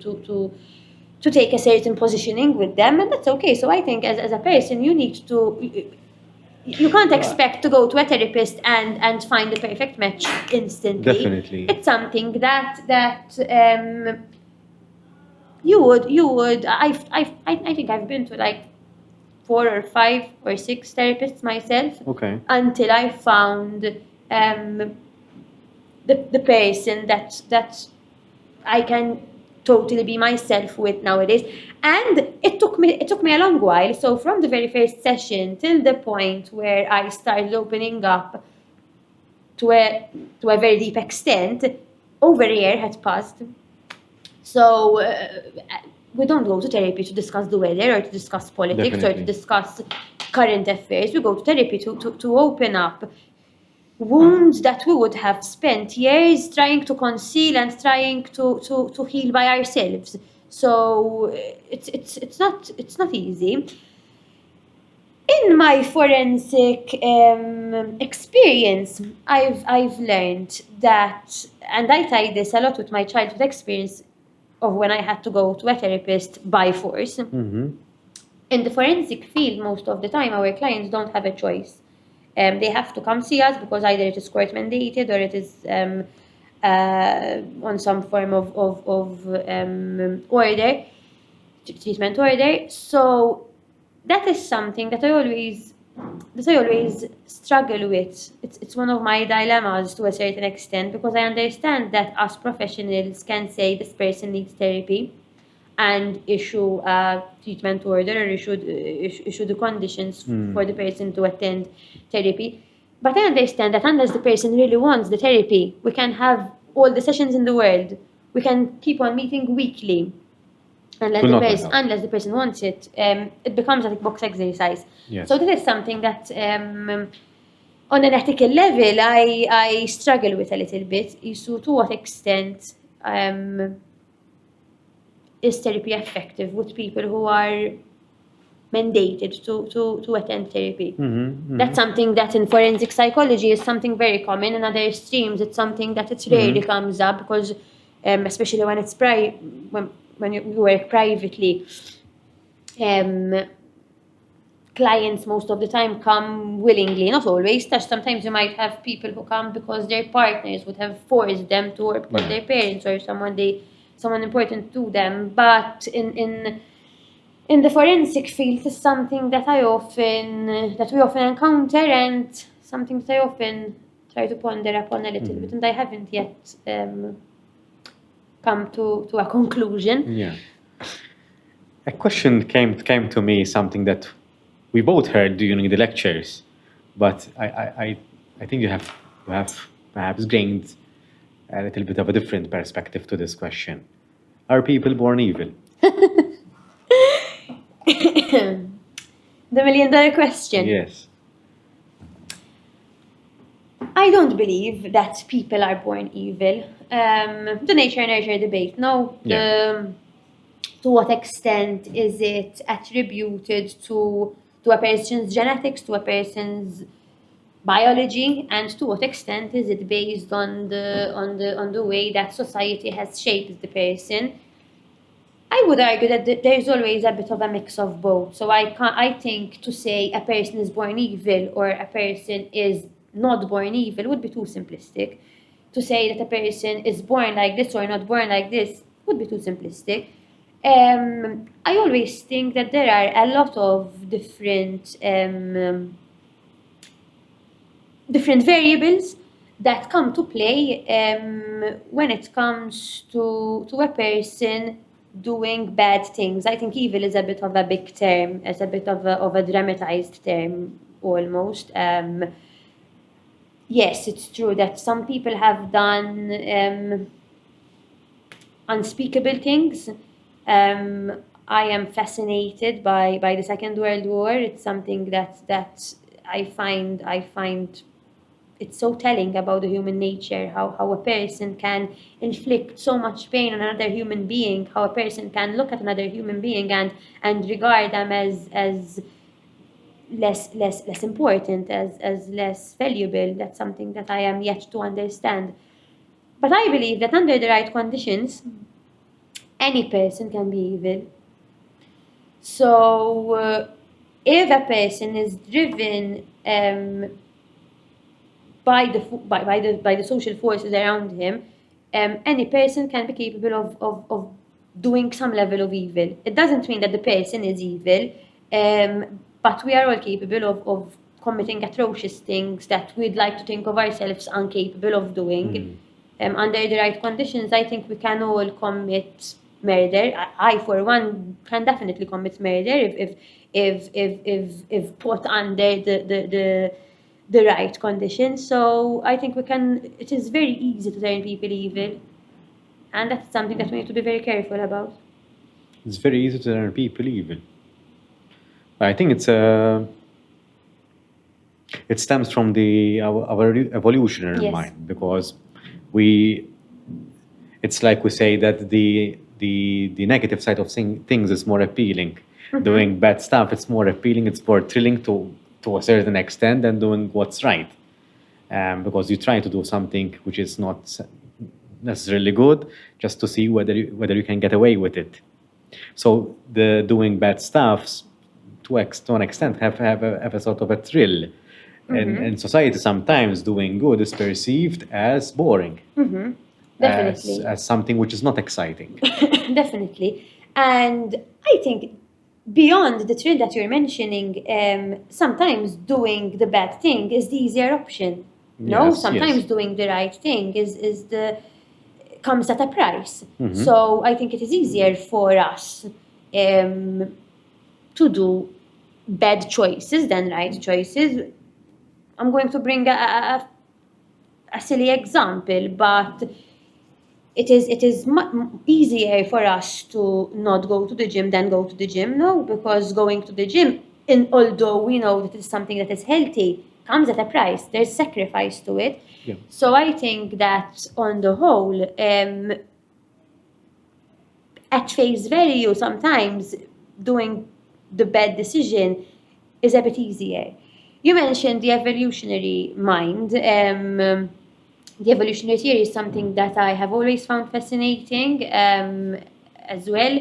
Speaker 2: take a certain positioning with them, and that's okay. So I think as a person, you need to. You can't expect to go to a therapist and find the perfect match instantly.
Speaker 1: Definitely.
Speaker 2: It's something that you would. I think I've been to like 4 or 5 or 6 therapists myself.
Speaker 1: Okay.
Speaker 2: Until I found the person that I can totally be myself with nowadays. And it took me a long while. So from the very first session till the point where I started opening up to a very deep extent, over a year had passed. So we don't go to therapy to discuss the weather or to discuss politics or to
Speaker 1: Definitely.
Speaker 2: discuss current affairs. We go to therapy to open up wounds that we would have spent years trying to conceal and trying to heal by ourselves. So it's not easy. In my forensic experience, I've learned that, and I tie this a lot with my childhood experience of when I had to go to a therapist by force.
Speaker 1: Mm-hmm.
Speaker 2: In the forensic field, most of the time, our clients don't have a choice. They have to come see us because either it is court mandated or it is on some form of order, treatment order. So that is something that I always struggle with. It's one of my dilemmas to a certain extent, because I understand that us professionals can say this person needs therapy and issue a treatment order or issue the conditions for the person to attend therapy. But I understand that unless the person really wants the therapy, we can have all the sessions in the world. We can keep on meeting weekly. Unless the person wants it, it becomes a tick box exercise.
Speaker 1: Yes.
Speaker 2: So this is something that on an ethical level I struggle with a little bit. So to what extent is therapy effective with people who are mandated to attend therapy? That's something that in forensic psychology is something very common. In other streams, it's something that it rarely comes up because, especially when it's when you work privately, clients most of the time come willingly, not always. Sometimes you might have people who come because their partners would have forced them to, or because their parents or someone important to them. But in the forensic field, it's something that we often encounter, and something that I often try to ponder upon a little bit, and I haven't yet come to a conclusion.
Speaker 1: Yeah. A question came to me, something that we both heard during the lectures, but I think you have perhaps gained a little bit of a different perspective to this question. Are people born evil?
Speaker 2: The $1 million question.
Speaker 1: Yes.
Speaker 2: I don't believe that people are born evil. The nature and nurture debate. No.
Speaker 1: Yeah.
Speaker 2: To what extent is it attributed to a person's genetics, to a person's biology, and to what extent is it based on the way that society has shaped the person? I would argue that there is always a bit of a mix of both. So I think to say a person is born evil or a person is not born evil would be too simplistic. To say that a person is born like this or not born like this would be too simplistic. I always think that there are a lot of different variables that come to play when it comes to a person doing bad things. I think evil is a bit of a big term, it's a bit of a dramatized term almost. Yes, it's true that some people have done unspeakable things. I am fascinated by the Second World War. It's something that I find it's so telling about the human nature, how a person can inflict so much pain on another human being, how a person can look at another human being and regard them as less important, as less valuable. That's something that I am yet to understand. But I believe that under the right conditions, any person can be evil. So if a person is driven by the social forces around him, any person can be capable of doing some level of evil. It doesn't mean that the person is evil, but we are all capable of committing atrocious things that we'd like to think of ourselves incapable of doing. Under the right conditions, I think we can all commit murder. I for one, can definitely commit murder if put under the right conditions. So I think we can. It is very easy to turn people evil, and that's something that we need to be very careful about.
Speaker 1: It's very easy to turn people evil. I think it stems from our evolutionary
Speaker 2: Yes.
Speaker 1: mind, because it's like we say that the negative side of things is more appealing. Doing bad stuff, it's more appealing, it's more thrilling to a certain extent than doing what's right. Because you're trying to do something which is not necessarily good, just to see whether you can get away with it. So the doing bad stuff, to an extent, have a sort of a thrill. And in society, sometimes doing good is perceived as boring,
Speaker 2: Definitely.
Speaker 1: as something which is not exciting.
Speaker 2: Definitely. And I think beyond the thrill that you're mentioning, sometimes doing the bad thing is the easier option. No,
Speaker 1: Yes,
Speaker 2: sometimes
Speaker 1: yes.
Speaker 2: doing the right thing comes at a price. So I think it is easier for us to do bad choices than right choices. I'm going to bring a silly example, but it is easier for us to not go to the gym than go to the gym. No, because going to the gym, although we know that it's something that is healthy, comes at a price. There's sacrifice to it.
Speaker 1: Yeah.
Speaker 2: So I think that on the whole, at face value, sometimes doing the bad decision is a bit easier. You mentioned the evolutionary mind. The evolutionary theory is something that I have always found fascinating as well.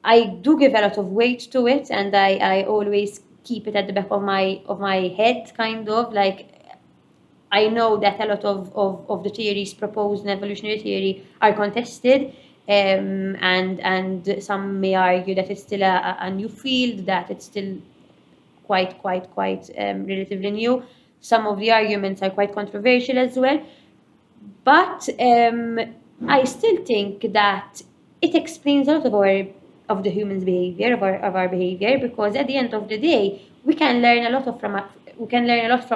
Speaker 2: I do give a lot of weight to it, and I always keep it at the back of my head, kind of like. I know that a lot of the theories proposed in evolutionary theory are contested, and some may argue that it's still a new field, that it's still quite relatively new. Some of the arguments are quite controversial as well, but I still think that it explains a lot of the human's behavior, of our behavior, because at the end of the day, we can learn a lot from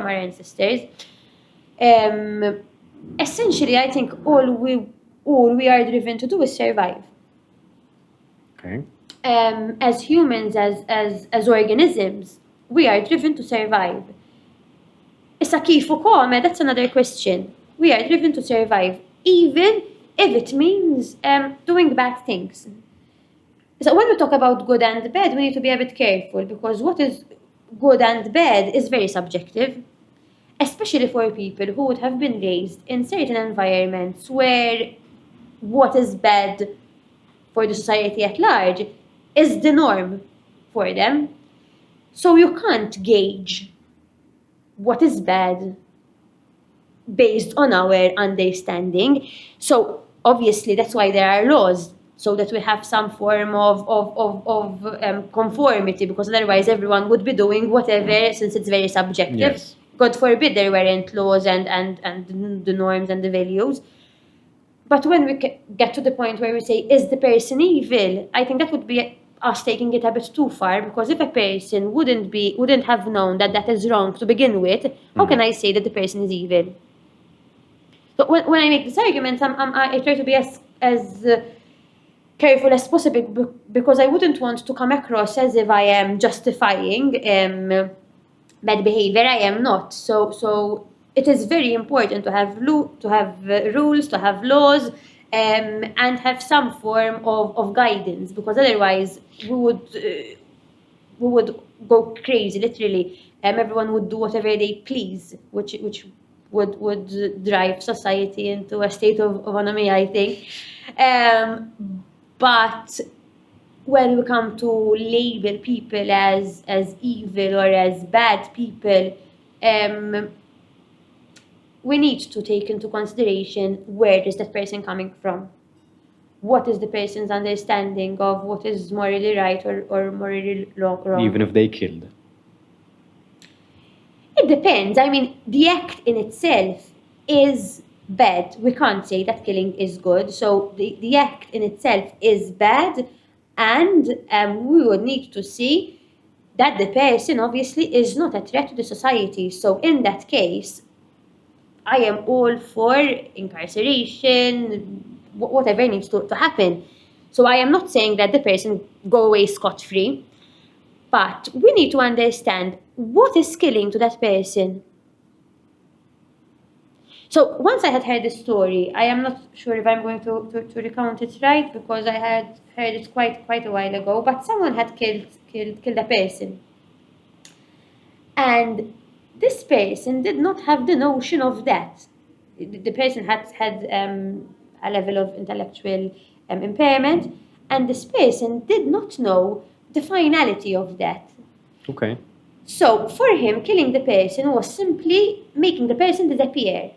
Speaker 2: our ancestors. Essentially, I think all we are driven to do is survive.
Speaker 1: Okay.
Speaker 2: As humans, as organisms, we are driven to survive. Issa kif u kome, that's another question. We are driven to survive, even if it means doing bad things. So when we talk about good and bad, we need to be a bit careful, because what is good and bad is very subjective, especially for people who would have been raised in certain environments where what is bad for the society at large is the norm for them. So you can't gauge what is bad based on our understanding. So obviously that's why there are laws, so that we have some form of conformity, because otherwise everyone would be doing whatever, since it's very subjective.
Speaker 1: Yes.
Speaker 2: God forbid there weren't laws and the norms and the values. But when we get to the point where we say, is the person evil? I think that would be us taking it a bit too far, because if a person wouldn't have known that that is wrong to begin with, how can I say that the person is evil? So when I make this argument, I try to be as careful as possible, because I wouldn't want to come across as if I am justifying bad behavior. I am not. So it is very important to have rules, to have laws, and have some form of guidance, because otherwise we would go crazy, literally. Everyone would do whatever they please, which would drive society into a state of anarchy, I think. But when we come to label people as evil or as bad people, we need to take into consideration, where is that person coming from? What is the person's understanding of what is morally right or morally wrong?
Speaker 1: Even if they killed.
Speaker 2: It depends. I mean, the act in itself is bad. We can't say that killing is good. So the act in itself is bad, and we would need to see that the person obviously is not a threat to the society. So in that case, I am all for incarceration, whatever needs to happen. So I am not saying that the person go away scot-free, but we need to understand what is killing to that person. So once I had heard the story, I am not sure if I'm going to recount it right, because I had heard it quite a while ago, but someone had killed a person. And this person did not have the notion of that. The person had a level of intellectual impairment, and this person did not know the finality of that.
Speaker 1: Okay.
Speaker 2: So for him, killing the person was simply making the person disappear.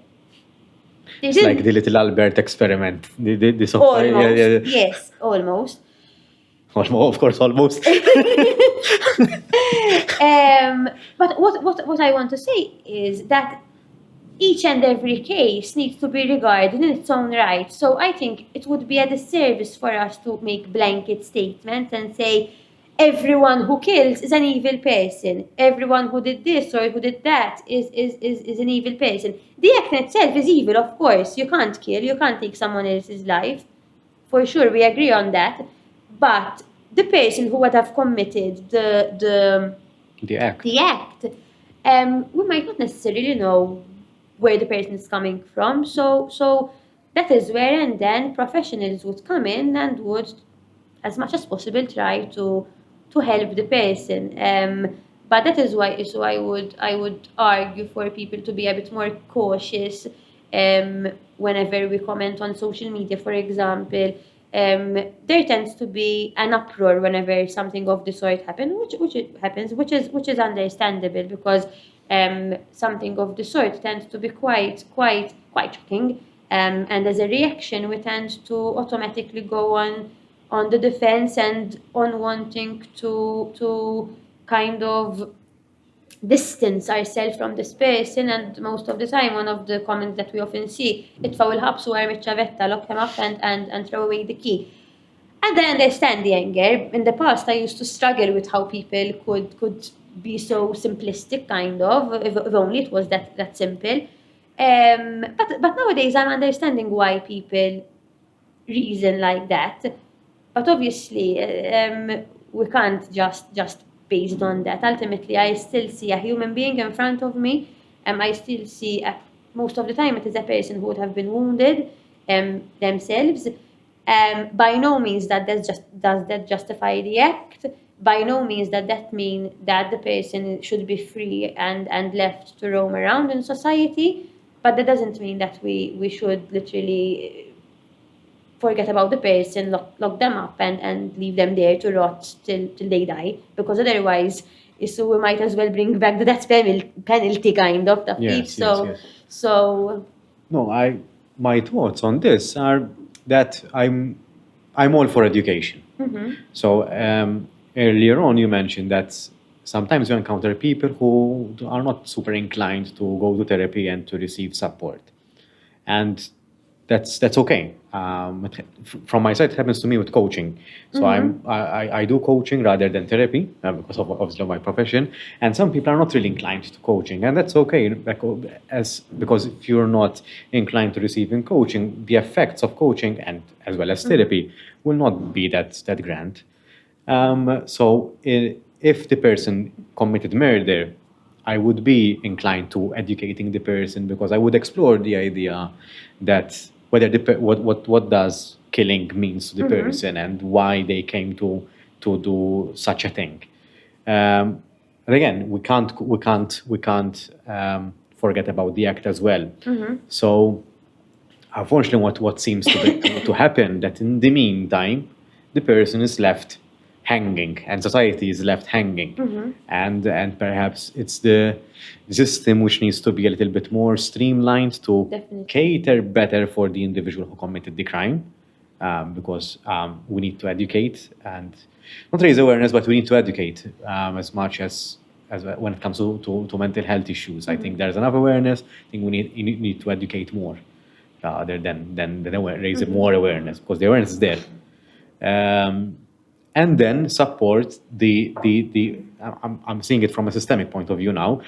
Speaker 1: It's like the little Albert experiment.
Speaker 2: Almost, yes, almost.
Speaker 1: Of course, almost.
Speaker 2: But what I want to say is that each and every case needs to be regarded in its own right. So I think it would be a disservice for us to make blanket statements and say everyone who kills is an evil person. Everyone who did this or who did that is an evil person. The act in itself is evil, of course. You can't kill, you can't take someone else's life. For sure, we agree on that. But the person who would have committed the act, we might not necessarily know where the person is coming from. So that is where, and then professionals would come in and would, as much as possible, try to help the person. But that is why I would argue for people to be a bit more cautious whenever we comment on social media, for example. There tends to be an uproar whenever something of the sort happens, which is understandable, because something of the sort tends to be quite shocking, and as a reaction, we tend to automatically go on the defense and on wanting to kind of distance ourselves from this person. And most of the time, one of the comments that we often see, itfa' il-ħabs u għarmi ċavetta, lock him up and throw away the key. And I understand the anger. In the past, I used to struggle with how people could be so simplistic, kind of, if only it was that simple. But nowadays, I'm understanding why people reason like that. But obviously, we can't just based on that. Ultimately, I still see a human being in front of me. I still see, most of the time, it is a person who would have been wounded themselves. By no means does that justify the act. By no means that mean that the person should be free and left to roam around in society. But that doesn't mean that we should literally forget about the person, lock them up and leave them there to rot till they die, because otherwise so we might as well bring back the death penalty kind of the
Speaker 1: Yes.
Speaker 2: So
Speaker 1: no, my thoughts on this are that I'm all for education. So earlier on you mentioned that sometimes you encounter people who are not super inclined to go to therapy and to receive support, and that's okay. From my side, it happens to me with coaching. So I do coaching rather than therapy because of obviously my profession. And some people are not really inclined to coaching, and that's okay. Because if you're not inclined to receiving coaching, the effects of coaching and as well as therapy will not be that grand. If the person committed murder, I would be inclined to educating the person because I would explore the idea that whether what does killing means to the person and why they came to do such a thing. And again, we can't forget about the act as well. So unfortunately, what seems to happen that in the meantime, the person is left hanging and society is left hanging, and perhaps it's the system which needs to be a little bit more streamlined to
Speaker 2: Definitely.
Speaker 1: cater better for the individual who committed the crime, because we need to educate and not raise awareness, but we need to educate as much as when it comes to mental health issues. I think there's enough awareness. I think we need to educate more rather than raise more awareness, because the awareness is there. And then support I'm seeing it from a systemic point of view now,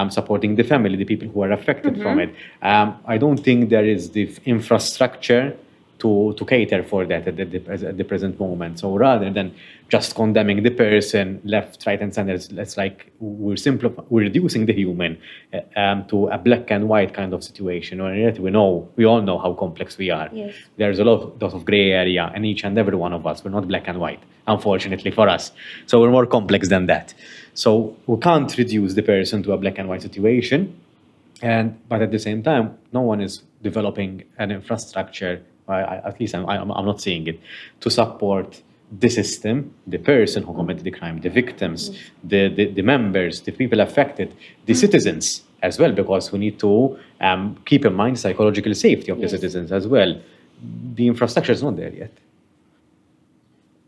Speaker 1: supporting the family, the people who are affected from it. I don't think there is the infrastructure to cater for that at the present moment. So rather than just condemning the person left, right, and center, it's like we're reducing the human to a black and white kind of situation. Or yet we all know how complex we are.
Speaker 2: Yes.
Speaker 1: There's a lot of gray area in each and every one of us. We're not black and white, unfortunately for us. So we're more complex than that. So we can't reduce the person to a black and white situation. But at the same time, no one is developing an infrastructure, at least I'm not seeing it, to support the system, the person who committed the crime, the victims, the members, the people affected, the citizens as well, because we need to keep in mind psychological safety of the citizens as well. The infrastructure is not there yet.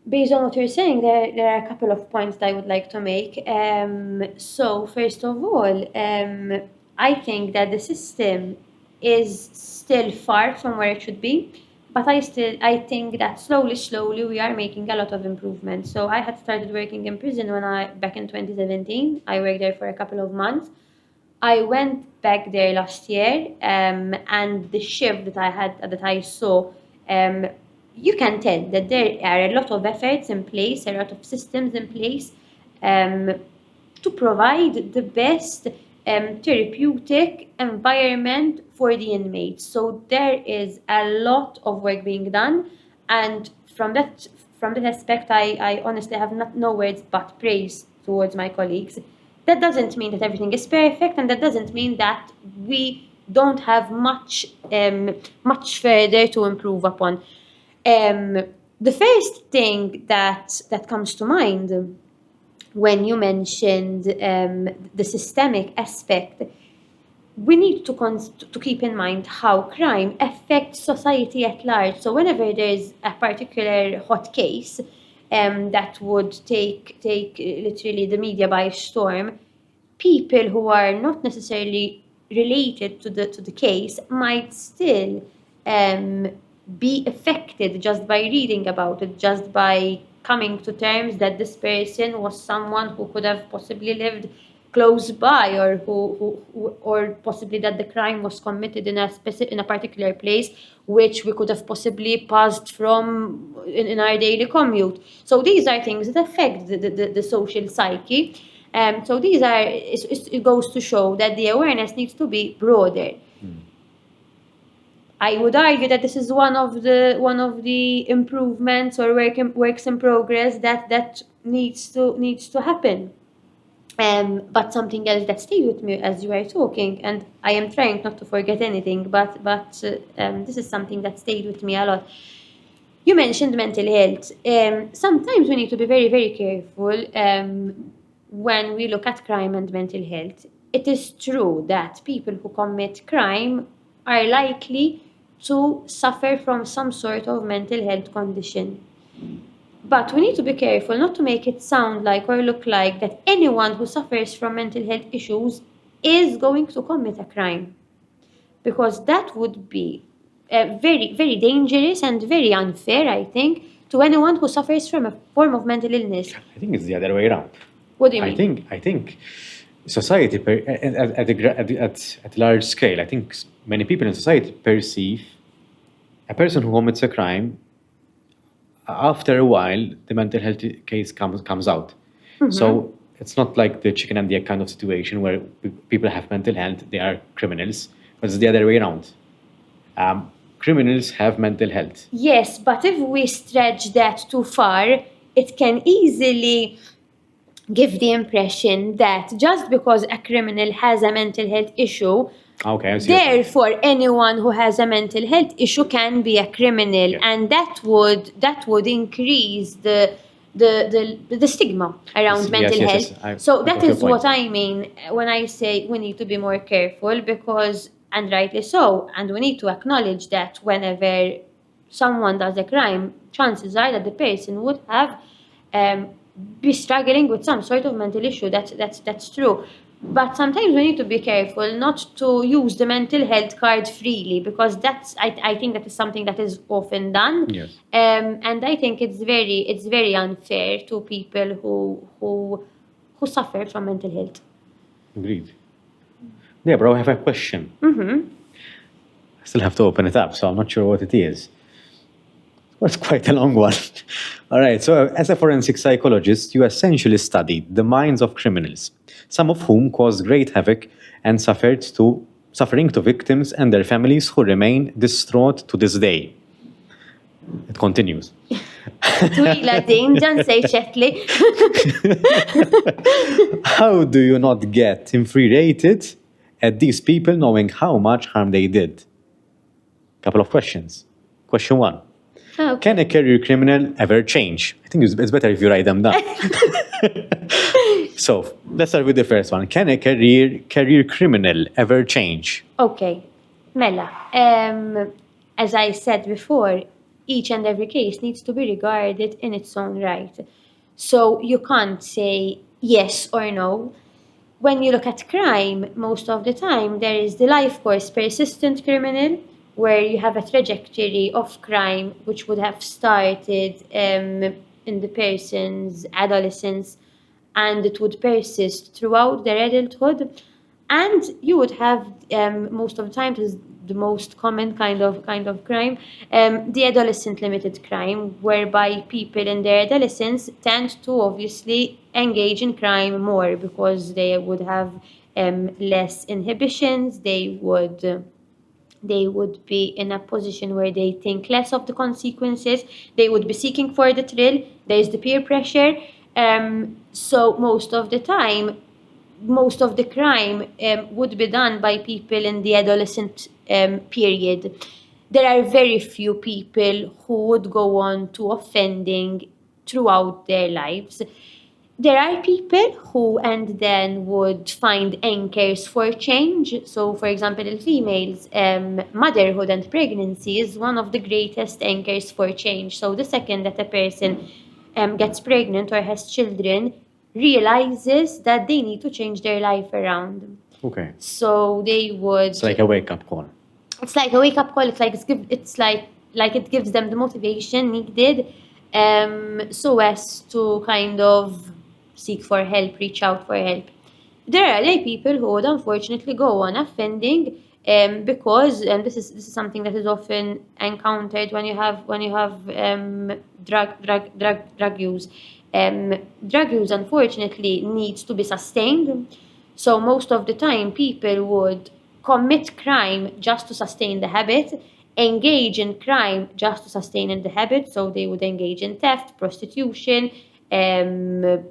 Speaker 2: Based on what you're saying, there are a couple of points that I would like to make. So first of all, I think that the system is still far from where it should be, but I think that slowly we are making a lot of improvements. So I had started working in prison back in 2017. I worked there for a couple of months. I went back there last year, and the shift that I saw, you can tell that there are a lot of efforts in place, a lot of systems in place, to provide the best therapeutic environment for the inmates. So there is a lot of work being done, and from that aspect, I honestly have no words but praise towards my colleagues. That doesn't mean that everything is perfect, and that doesn't mean that we don't have much further to improve upon. The first thing that comes to mind when you mentioned the systemic aspect, we need to keep in mind how crime affects society at large. So whenever there's a particular hot case that would take literally the media by storm, people who are not necessarily related to the case might still be affected just by reading about it, just by coming to terms that this person was someone who could have possibly lived close by, or possibly that the crime was committed in a particular place, which we could have possibly passed from in our daily commute. So these are things that affect the social psyche. So it goes to show that the awareness needs to be broader. I would argue that this is one of the improvements or works in progress that needs to happen. But something else that stayed with me as you were talking, and I am trying not to forget anything, but this is something that stayed with me a lot. You mentioned mental health. Sometimes we need to be very, very careful when we look at crime and mental health. It is true that people who commit crime are likely to suffer from some sort of mental health condition. But we need to be careful not to make it sound like or look like that anyone who suffers from mental health issues is going to commit a crime. Because that would be very, very dangerous and very unfair, I think, to anyone who suffers from a form of mental illness.
Speaker 1: I think it's the other way around.
Speaker 2: What do you mean?
Speaker 1: I think society at large scale, I think many people in society perceive a person who commits a crime. After a while, the mental health case comes out. So it's not like the chicken and the egg kind of situation where people have mental health, they are criminals, but it's the other way around. Criminals have mental health.
Speaker 2: Yes, but if we stretch that too far, it can easily give the impression that just because a criminal has a mental health issue,
Speaker 1: Okay, I see your point.
Speaker 2: therefore anyone who has a mental health issue can be a criminal,
Speaker 1: Yeah.
Speaker 2: and that would increase the stigma around
Speaker 1: Yes,
Speaker 2: mental
Speaker 1: yes,
Speaker 2: health.
Speaker 1: yes, I
Speaker 2: So that
Speaker 1: got your
Speaker 2: is what
Speaker 1: point.
Speaker 2: I mean when I say we need to be more careful, because, and rightly so, and we need to acknowledge that whenever someone does a crime, chances are that the person would have be struggling with some sort of mental issue. That's true. But sometimes we need to be careful not to use the mental health card freely, because I think that is something that is often done.
Speaker 1: Yes.
Speaker 2: And I think it's very unfair to people who suffer from mental health.
Speaker 1: Agreed. Deborah, I have a question. I still have to open it up, so I'm not sure what it is. Well, it's quite a long one. All right, so as a forensic psychologist, you essentially studied the minds of criminals, some of whom caused great havoc and suffering to victims and their families who remain distraught to this day. It continues.
Speaker 2: Twila din ġan sejċetli.
Speaker 1: How do you not get infuriated at these people knowing how much harm they did? Couple of questions. Question 1. Can a career criminal ever change? I think it's better if you write them down. So, let's start with the first one. Can a career criminal ever change?
Speaker 2: Okay, Mela. As I said before, each and every case needs to be regarded in its own right. So you can't say yes or no. When you look at crime, most of the time there is the life course persistent criminal, where you have a trajectory of crime which would have started in the person's adolescence, and it would persist throughout their adulthood. And you would have most of the time, this is the most common kind of crime, the adolescent limited crime, whereby people in their adolescence tend to obviously engage in crime more because they would have less inhibitions. They would be in a position where they think less of the consequences. They would be seeking for the thrill. There's the peer pressure. So most of the time, most of the crime would be done by people in the adolescent period. There are very few people who would go on to offending throughout their lives. There are people who and then would find anchors for change. So, for example, in females, motherhood and pregnancy is one of the greatest anchors for change. So the second that a person gets pregnant or has children, realizes that they need to change their life around.
Speaker 1: Okay.
Speaker 2: So they would...
Speaker 1: It's like a wake-up call.
Speaker 2: It's like a wake-up call. It's like it gives them the motivation needed so as to kind of seek for help, reach out for help. There are people who would unfortunately go on offending because, and this is something that is often encountered when you have drug use. Drug use unfortunately needs to be sustained. So most of the time people would commit crime just to sustain the habit, engage in crime just to sustain in the habit. So they would engage in theft, prostitution, and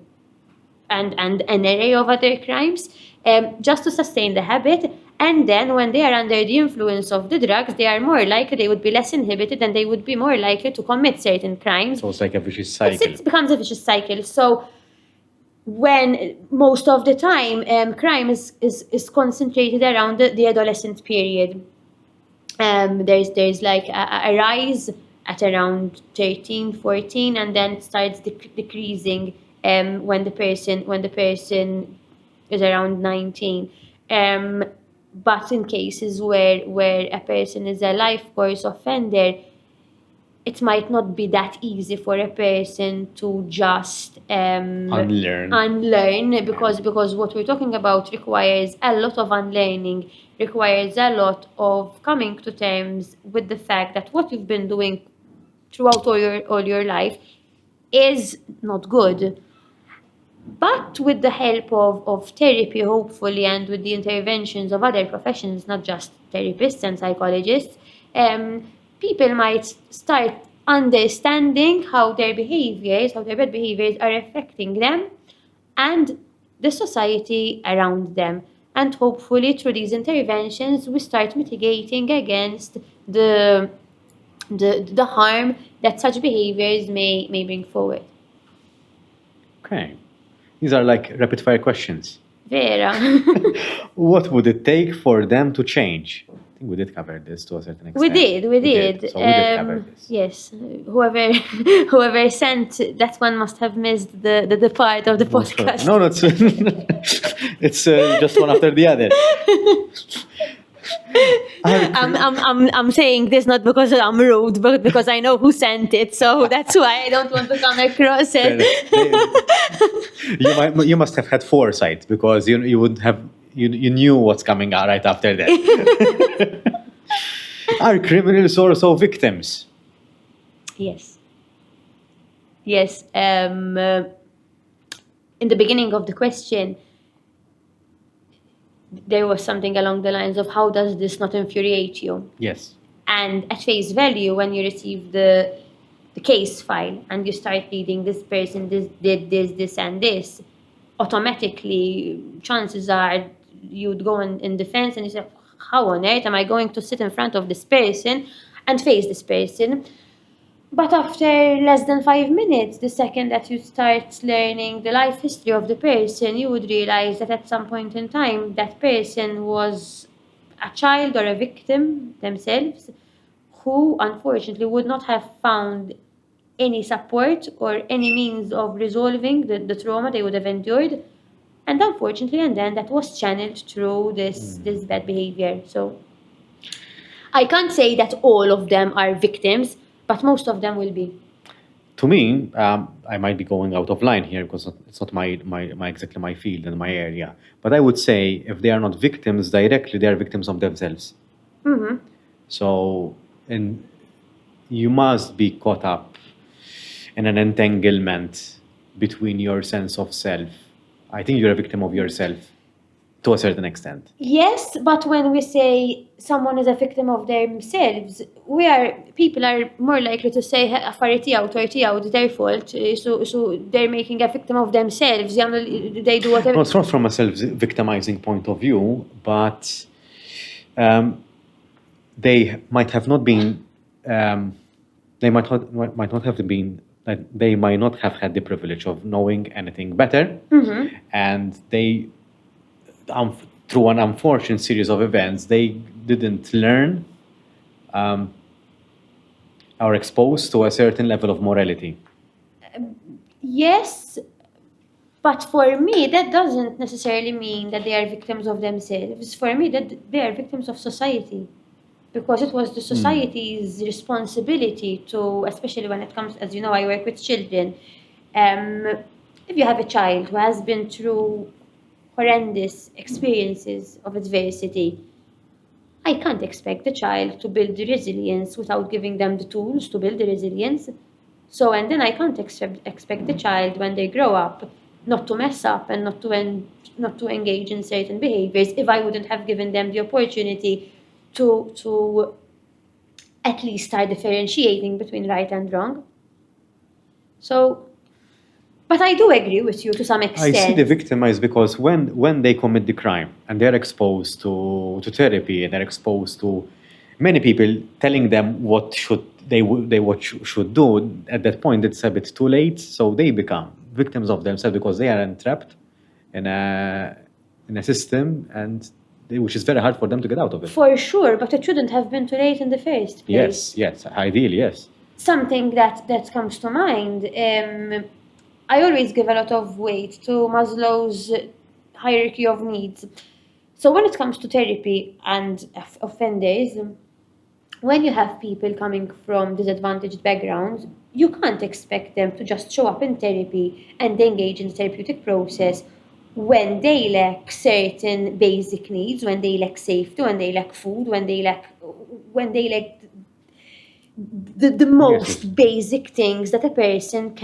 Speaker 2: an array of other crimes just to sustain the habit. And then when they are under the influence of the drugs, they would be less inhibited and they would be more likely to commit certain crimes.
Speaker 1: So it's like a vicious cycle.
Speaker 2: It becomes a vicious cycle. So when most of the time crime is concentrated around the adolescent period, there's like a rise at around 13, 14, and then it starts decreasing when the person is around 19. But in cases where a person is a life course offender, it might not be that easy for a person to just unlearn because what we're talking about requires a lot of unlearning, requires a lot of coming to terms with the fact that what you've been doing throughout all your life is not good. But with the help of therapy, hopefully, and with the interventions of other professions, not just therapists and psychologists, people might start understanding how their behaviors, how their bad behaviors are affecting them and the society around them. And hopefully, through these interventions, we start mitigating against the harm that such behaviors may bring forward.
Speaker 1: Okay. These are like rapid fire questions.
Speaker 2: Vera.
Speaker 1: What would it take for them to change? I think we did cover this to a certain extent.
Speaker 2: We did.
Speaker 1: So we did cover this.
Speaker 2: Yes. Whoever sent that one must have missed the part of the podcast.
Speaker 1: No, it's just one after the other.
Speaker 2: I'm saying this not because I'm rude, but because I know who sent it, so that's why I don't want to come across it.
Speaker 1: You must have had foresight because you would have you knew what's coming out right after that. Are criminals also victims?
Speaker 2: Yes. Yes. In the beginning of the question, there was something along the lines of how does this not infuriate you?
Speaker 1: Yes.
Speaker 2: And at face value, when you receive the case file and you start reading this person did this and this, automatically chances are you'd go in defense and you say, how on earth am I going to sit in front of this person and face this person? But after less than 5 minutes, the second that you start learning the life history of the person, you would realize that at some point in time, that person was a child or a victim themselves who unfortunately would not have found any support or any means of resolving the trauma they would have endured. And unfortunately, and then that was channeled through this bad behavior. So I can't say that all of them are victims, but most of them will be.
Speaker 1: To me, I might be going out of line here because it's not my exactly my field and my area. But I would say if they are not victims directly, they are victims of themselves.
Speaker 2: Mm-hmm.
Speaker 1: So, and you must be caught up in an entanglement between your sense of self. I think you're a victim of yourself to a certain extent.
Speaker 2: Yes, but when we say someone is a victim of themselves, people are more likely to say affarijiet out their fault. So they're making a victim of themselves. They do whatever.
Speaker 1: No, it's not from a self-victimizing point of view, but they might have not been. They might not have been. They might not have had the privilege of knowing anything better, and they. Through an unfortunate series of events, they didn't learn or exposed to a certain level of morality.
Speaker 2: Yes, but for me, that doesn't necessarily mean that they are victims of themselves. For me, that they are victims of society. Because it was the society's responsibility to, especially when it comes, as you know, I work with children. If you have a child who has been through horrendous experiences of adversity, I can't expect the child to build the resilience without giving them the tools to build the resilience. So, and then I can't expect the child when they grow up not to mess up and not to engage in certain behaviors if I wouldn't have given them the opportunity to at least start differentiating between right and wrong. So, but I do agree with you to some extent.
Speaker 1: I see the victimized because when they commit the crime and they're exposed to therapy and they're exposed to many people telling them what should do, at that point it's a bit too late. So they become victims of themselves because they are entrapped in a system and which is very hard for them to get out of it.
Speaker 2: For sure, but it shouldn't have been too late in the first place.
Speaker 1: Yes, ideally, yes.
Speaker 2: Something that comes to mind, I always give a lot of weight to Maslow's hierarchy of needs. So when it comes to therapy and offenders, when you have people coming from disadvantaged backgrounds, you can't expect them to just show up in therapy and engage in the therapeutic process when they lack certain basic needs, when they lack safety, when they lack food, when they lack the most
Speaker 1: yes.
Speaker 2: basic things that a person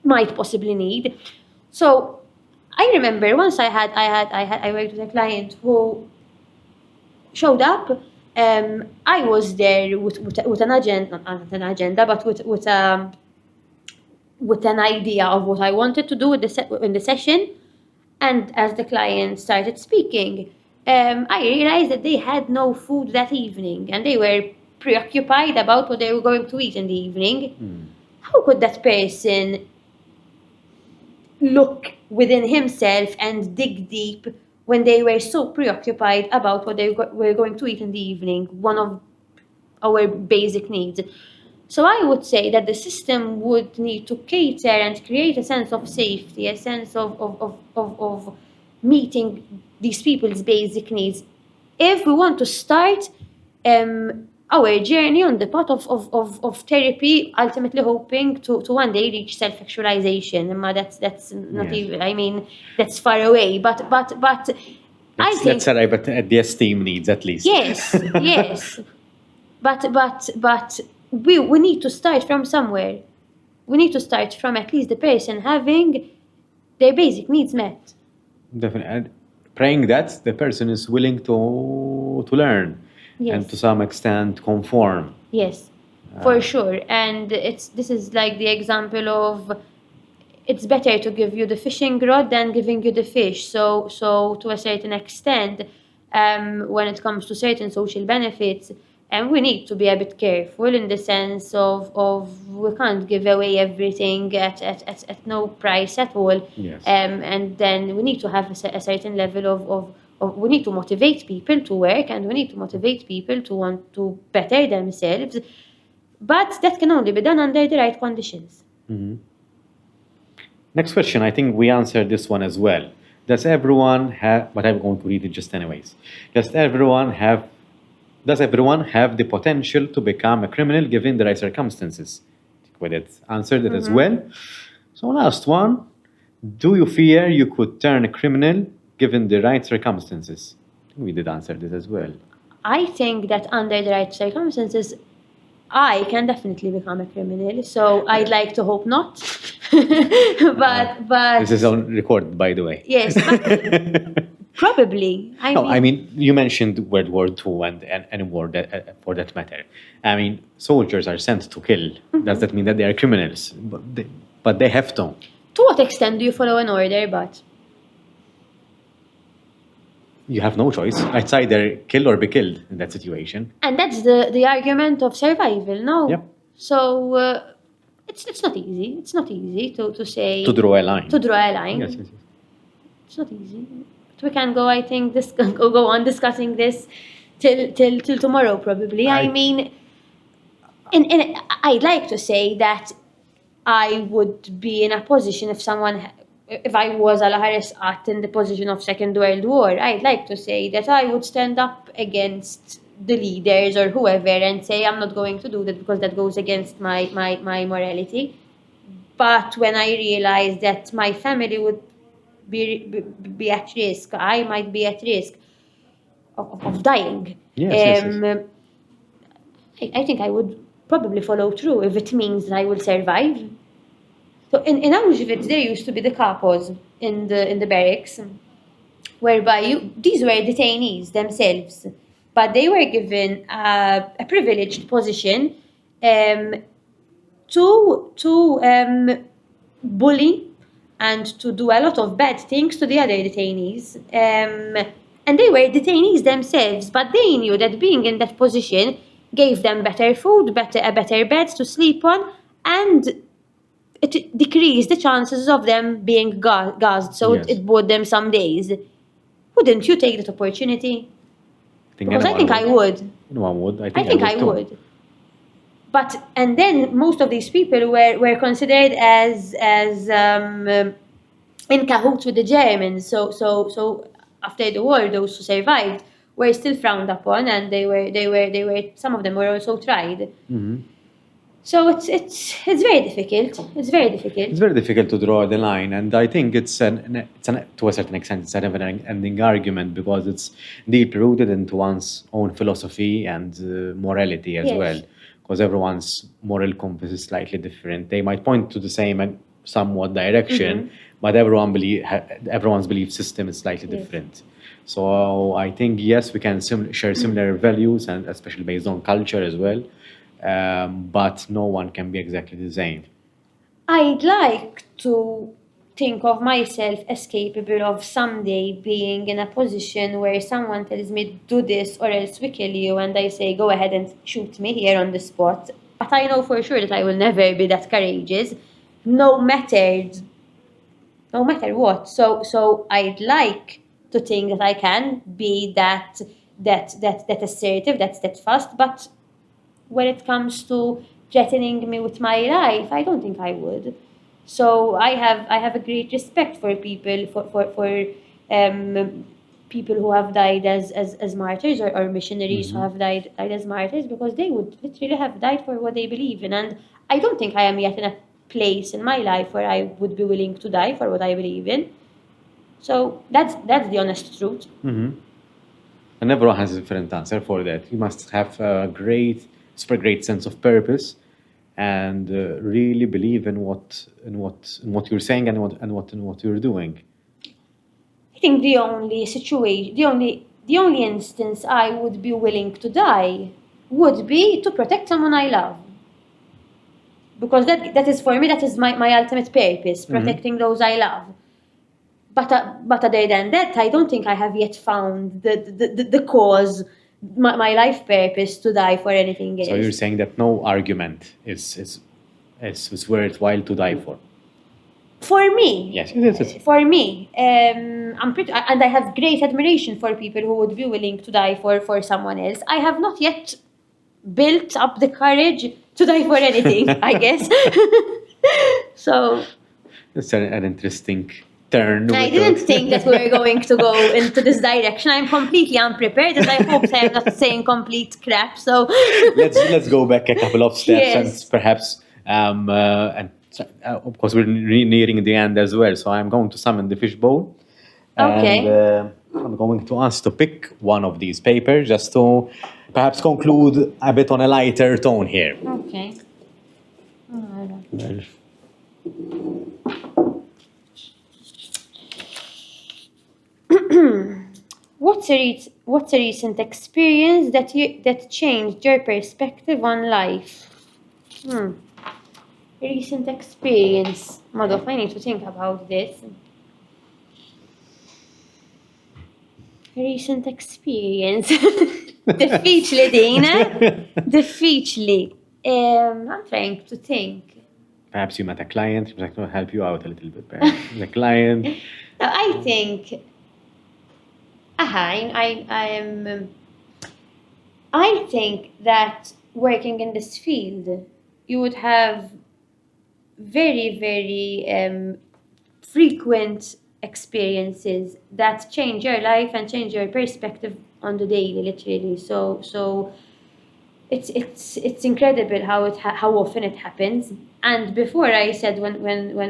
Speaker 2: might possibly need. So I remember once I worked with a client who showed up. I was there with an agenda, not an agenda, but with an idea of what I wanted to do with in the session. And as the client started speaking, I realized that they had no food that evening, and they were preoccupied about what they were going to eat in the evening. How could that person look within himself and dig deep when they were so preoccupied about what they were going to eat in the evening, one of our basic needs? So I would say that the system would need to cater and create a sense of safety, a sense of meeting these people's basic needs, if we want to start our journey on the path of therapy, ultimately hoping to one day reach self-actualization. That's not
Speaker 1: Yes.
Speaker 2: even, I mean, that's far away, but I think,
Speaker 1: Let's arrive at the esteem needs at least.
Speaker 2: yes, yes, but we need to start from somewhere. We need to start from at least the person having their basic needs met.
Speaker 1: Definitely. And praying that the person is willing to learn and
Speaker 2: Yes.
Speaker 1: to some extent conform.
Speaker 2: Yes, for sure. And this is like the example of, it's better to give you the fishing rod than giving you the fish. So to a certain extent, when it comes to certain social benefits, and we need to be a bit careful in the sense of we can't give away everything at no price at all.
Speaker 1: Yes.
Speaker 2: And then we need to have a certain level of we need to motivate people to work, and we need to motivate people to want to better themselves. But that can only be done under the right conditions.
Speaker 1: Next question, I think we answered this one as well. Does everyone have, but I'm going to read it just anyways. Does everyone have the potential to become a criminal given the right circumstances? We did answer that as well. So last one, do you fear you could turn a criminal given the right circumstances? We did answer this as well.
Speaker 2: I think that under the right circumstances, I can definitely become a criminal. So I'd like to hope not. but
Speaker 1: This is on record, by the way.
Speaker 2: yes, but probably.
Speaker 1: I mean, you mentioned World War II and any war that, for that matter. I mean, soldiers are sent to kill. Does that mean that they are criminals? But they have to.
Speaker 2: To what extent do you follow an order? But
Speaker 1: You have no choice. It's either kill or be killed in that situation.
Speaker 2: and that's the argument of survival, no?
Speaker 1: Yep.
Speaker 2: So it's not easy. It's not easy to say
Speaker 1: To draw a line.
Speaker 2: to draw a line.
Speaker 1: Yes, yes, yes.
Speaker 2: It's not easy. We can go, I think, go on discussing this till tomorrow, probably. I mean, and I'd like to say that I would be in a position if I was Al-Haris in the position of Second World War, I'd like to say that I would stand up against the leaders or whoever and say, I'm not going to do that because that goes against my morality. But when I realized that my family would be at risk, I might be at risk of dying.
Speaker 1: Yes,
Speaker 2: I think I would probably follow through if it means that I will survive. So in Auschwitz, there used to be the capos in the barracks, whereby these were detainees themselves, but they were given a privileged position to bully and to do a lot of bad things to the other detainees. And they were detainees themselves, but they knew that being in that position gave them better food, a better bed to sleep on, and it decreased the chances of them being gassed, so
Speaker 1: Yes.
Speaker 2: it bought them some days. Wouldn't you take that opportunity? Because I think I would.
Speaker 1: Anyone would. I
Speaker 2: I think I
Speaker 1: too.
Speaker 2: would. But and then most of these people were considered as in cahoots with the Germans. So after the war, those who survived were still frowned upon, and some of them were also tried. So it's very difficult. It's very difficult.
Speaker 1: It's very difficult to draw the line, and I think it's to a certain extent, it's a never-ending argument because it's deeply rooted into one's own philosophy and morality as
Speaker 2: Yes.
Speaker 1: well. Because everyone's moral compass is slightly different. They might point to the same and somewhat direction, but everyone's belief system is slightly
Speaker 2: Yes.
Speaker 1: different. So I think yes, we can share similar values, and especially based on culture as well. But no one can be exactly the same.
Speaker 2: I'd like to think of myself as capable of someday being in a position where someone tells me, do this or else we kill you, and I say, go ahead and shoot me here on the spot. But I know for sure that I will never be that courageous, no matter what. So I'd like to think that I can be that assertive, that steadfast, but when it comes to threatening me with my life, I don't think I would. So I have a great respect for people people who have died as martyrs or missionaries who have died as martyrs, because they would literally have died for what they believe in. And I don't think I am yet in a place in my life where I would be willing to die for what I believe in. So that's the honest truth.
Speaker 1: And everyone has a different answer for that. You must have a super great sense of purpose, and really believe in what you're saying and what you're doing.
Speaker 2: I think the only situation, the only instance I would be willing to die would be to protect someone I love. Because that is for me, that is my ultimate purpose, protecting those I love. But other than that, I don't think I have yet found the cause, my life purpose to die for anything else.
Speaker 1: So you're saying that no argument is worthwhile to die for?
Speaker 2: For me,
Speaker 1: Yes.
Speaker 2: for me, and I have great admiration for people who would be willing to die for someone else. I have not yet built up the courage to die for anything, I guess. So
Speaker 1: It's an interesting turn.
Speaker 2: I didn't think that we were going to go into this direction. I'm completely unprepared, and I hope I am not saying complete crap. So
Speaker 1: let's go back a couple of steps.
Speaker 2: Yes.
Speaker 1: And perhaps of course we're nearing the end as well. So I'm going to summon the fishbowl.
Speaker 2: Okay.
Speaker 1: And I'm going to ask to pick one of these papers just to perhaps conclude a bit on a lighter tone here.
Speaker 2: Okay.
Speaker 1: Well,
Speaker 2: What's a recent experience that changed your perspective on life? Recent experience. Madoff, I need to think about this. Recent experience. Diffiċli din, Diffiċli. I'm trying to think.
Speaker 1: perhaps you met a client. He was like, "No, help you out a little bit." Perhaps the client.
Speaker 2: No, I think. I think that working in this field, you would have very, very frequent experiences that change your life and change your perspective on the daily, literally. So it's incredible how often it happens. And before I said when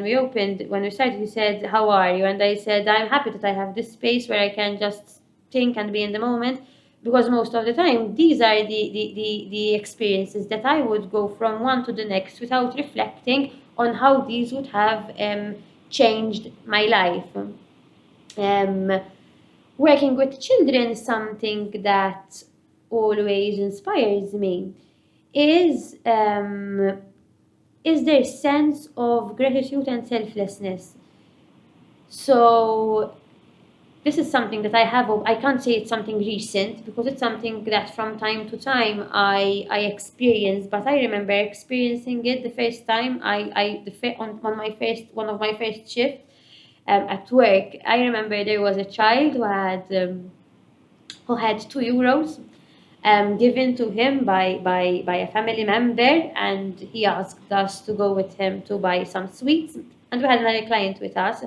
Speaker 2: we started, you said, "How are you?" And I said, "I'm happy that I have this space where I can just think and be in the moment." Because most of the time, these are the experiences that I would go from one to the next without reflecting on how these would have changed my life. Working with children is something that always inspires me. Is their sense of gratitude and selflessness. So this is something that I have. I can't say it's something recent because it's something that from time to time I experience. But I remember experiencing it the first time on one of my first shifts at work. I remember there was a child who had €2 given to him by a family member, and he asked us to go with him to buy some sweets. And we had another client with us.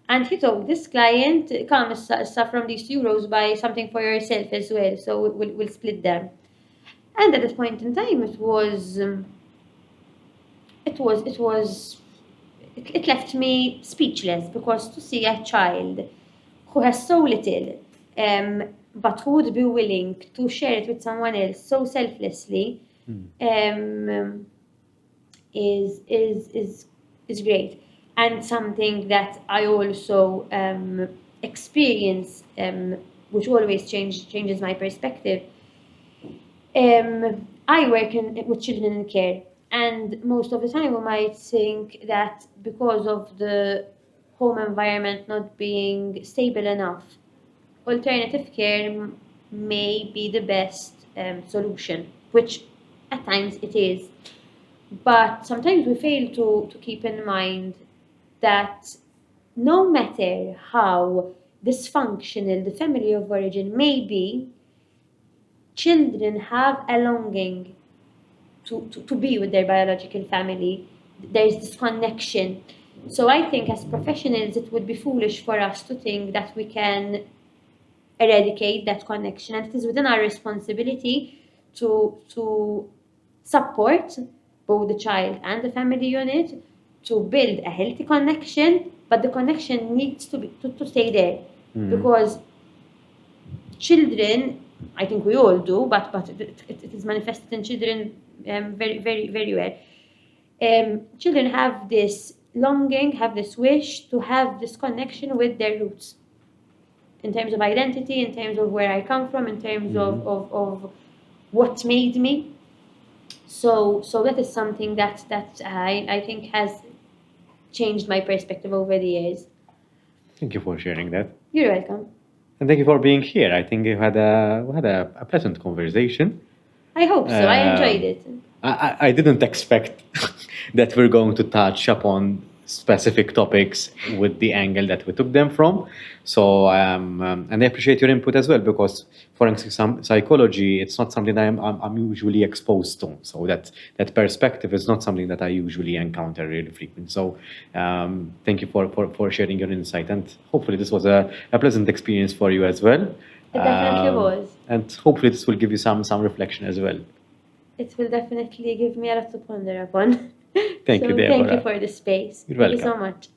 Speaker 2: And he told this client, come issa from these euros, buy something for yourself as well, so we'll split them. And at that point in time, it left me speechless, because to see a child who has so little, but who would be willing to share it with someone else so selflessly, is great, and something that I also experience, which always changes my perspective. I work with children in care, and most of the time we might think that because of the home environment not being stable enough, alternative care may be the best solution, which at times it is. But sometimes we fail to keep in mind that no matter how dysfunctional the family of origin may be, children have a longing to be with their biological family. There's this connection. So I think as professionals, it would be foolish for us to think that we can eradicate that connection. And it is within our responsibility to support both the child and the family unit to build a healthy connection, but the connection needs to stay there. Because children, I think we all do, but it is manifested in children very, very, very well. Children have this longing, have this wish to have this connection with their roots, in terms of identity, in terms of where I come from, in terms of what made me. So that is something that I think has changed my perspective over the years.
Speaker 1: Thank you for sharing that.
Speaker 2: You're welcome.
Speaker 1: And thank you for being here. I think we had a pleasant conversation.
Speaker 2: I hope so. I enjoyed it.
Speaker 1: I didn't expect that we're going to touch upon specific topics with the angle that we took them from. So, and I appreciate your input as well, because forensic psychology, it's not something that I'm usually exposed to. So that perspective is not something that I usually encounter really frequently. So thank you for sharing your insight. And hopefully this was a pleasant experience for you as well.
Speaker 2: It definitely was.
Speaker 1: And hopefully this will give you some reflection as well.
Speaker 2: It will definitely give me a lot to ponder upon.
Speaker 1: Thank you, Deborah.
Speaker 2: Thank you for the space.
Speaker 1: You're
Speaker 2: Thank you
Speaker 1: welcome.
Speaker 2: so much.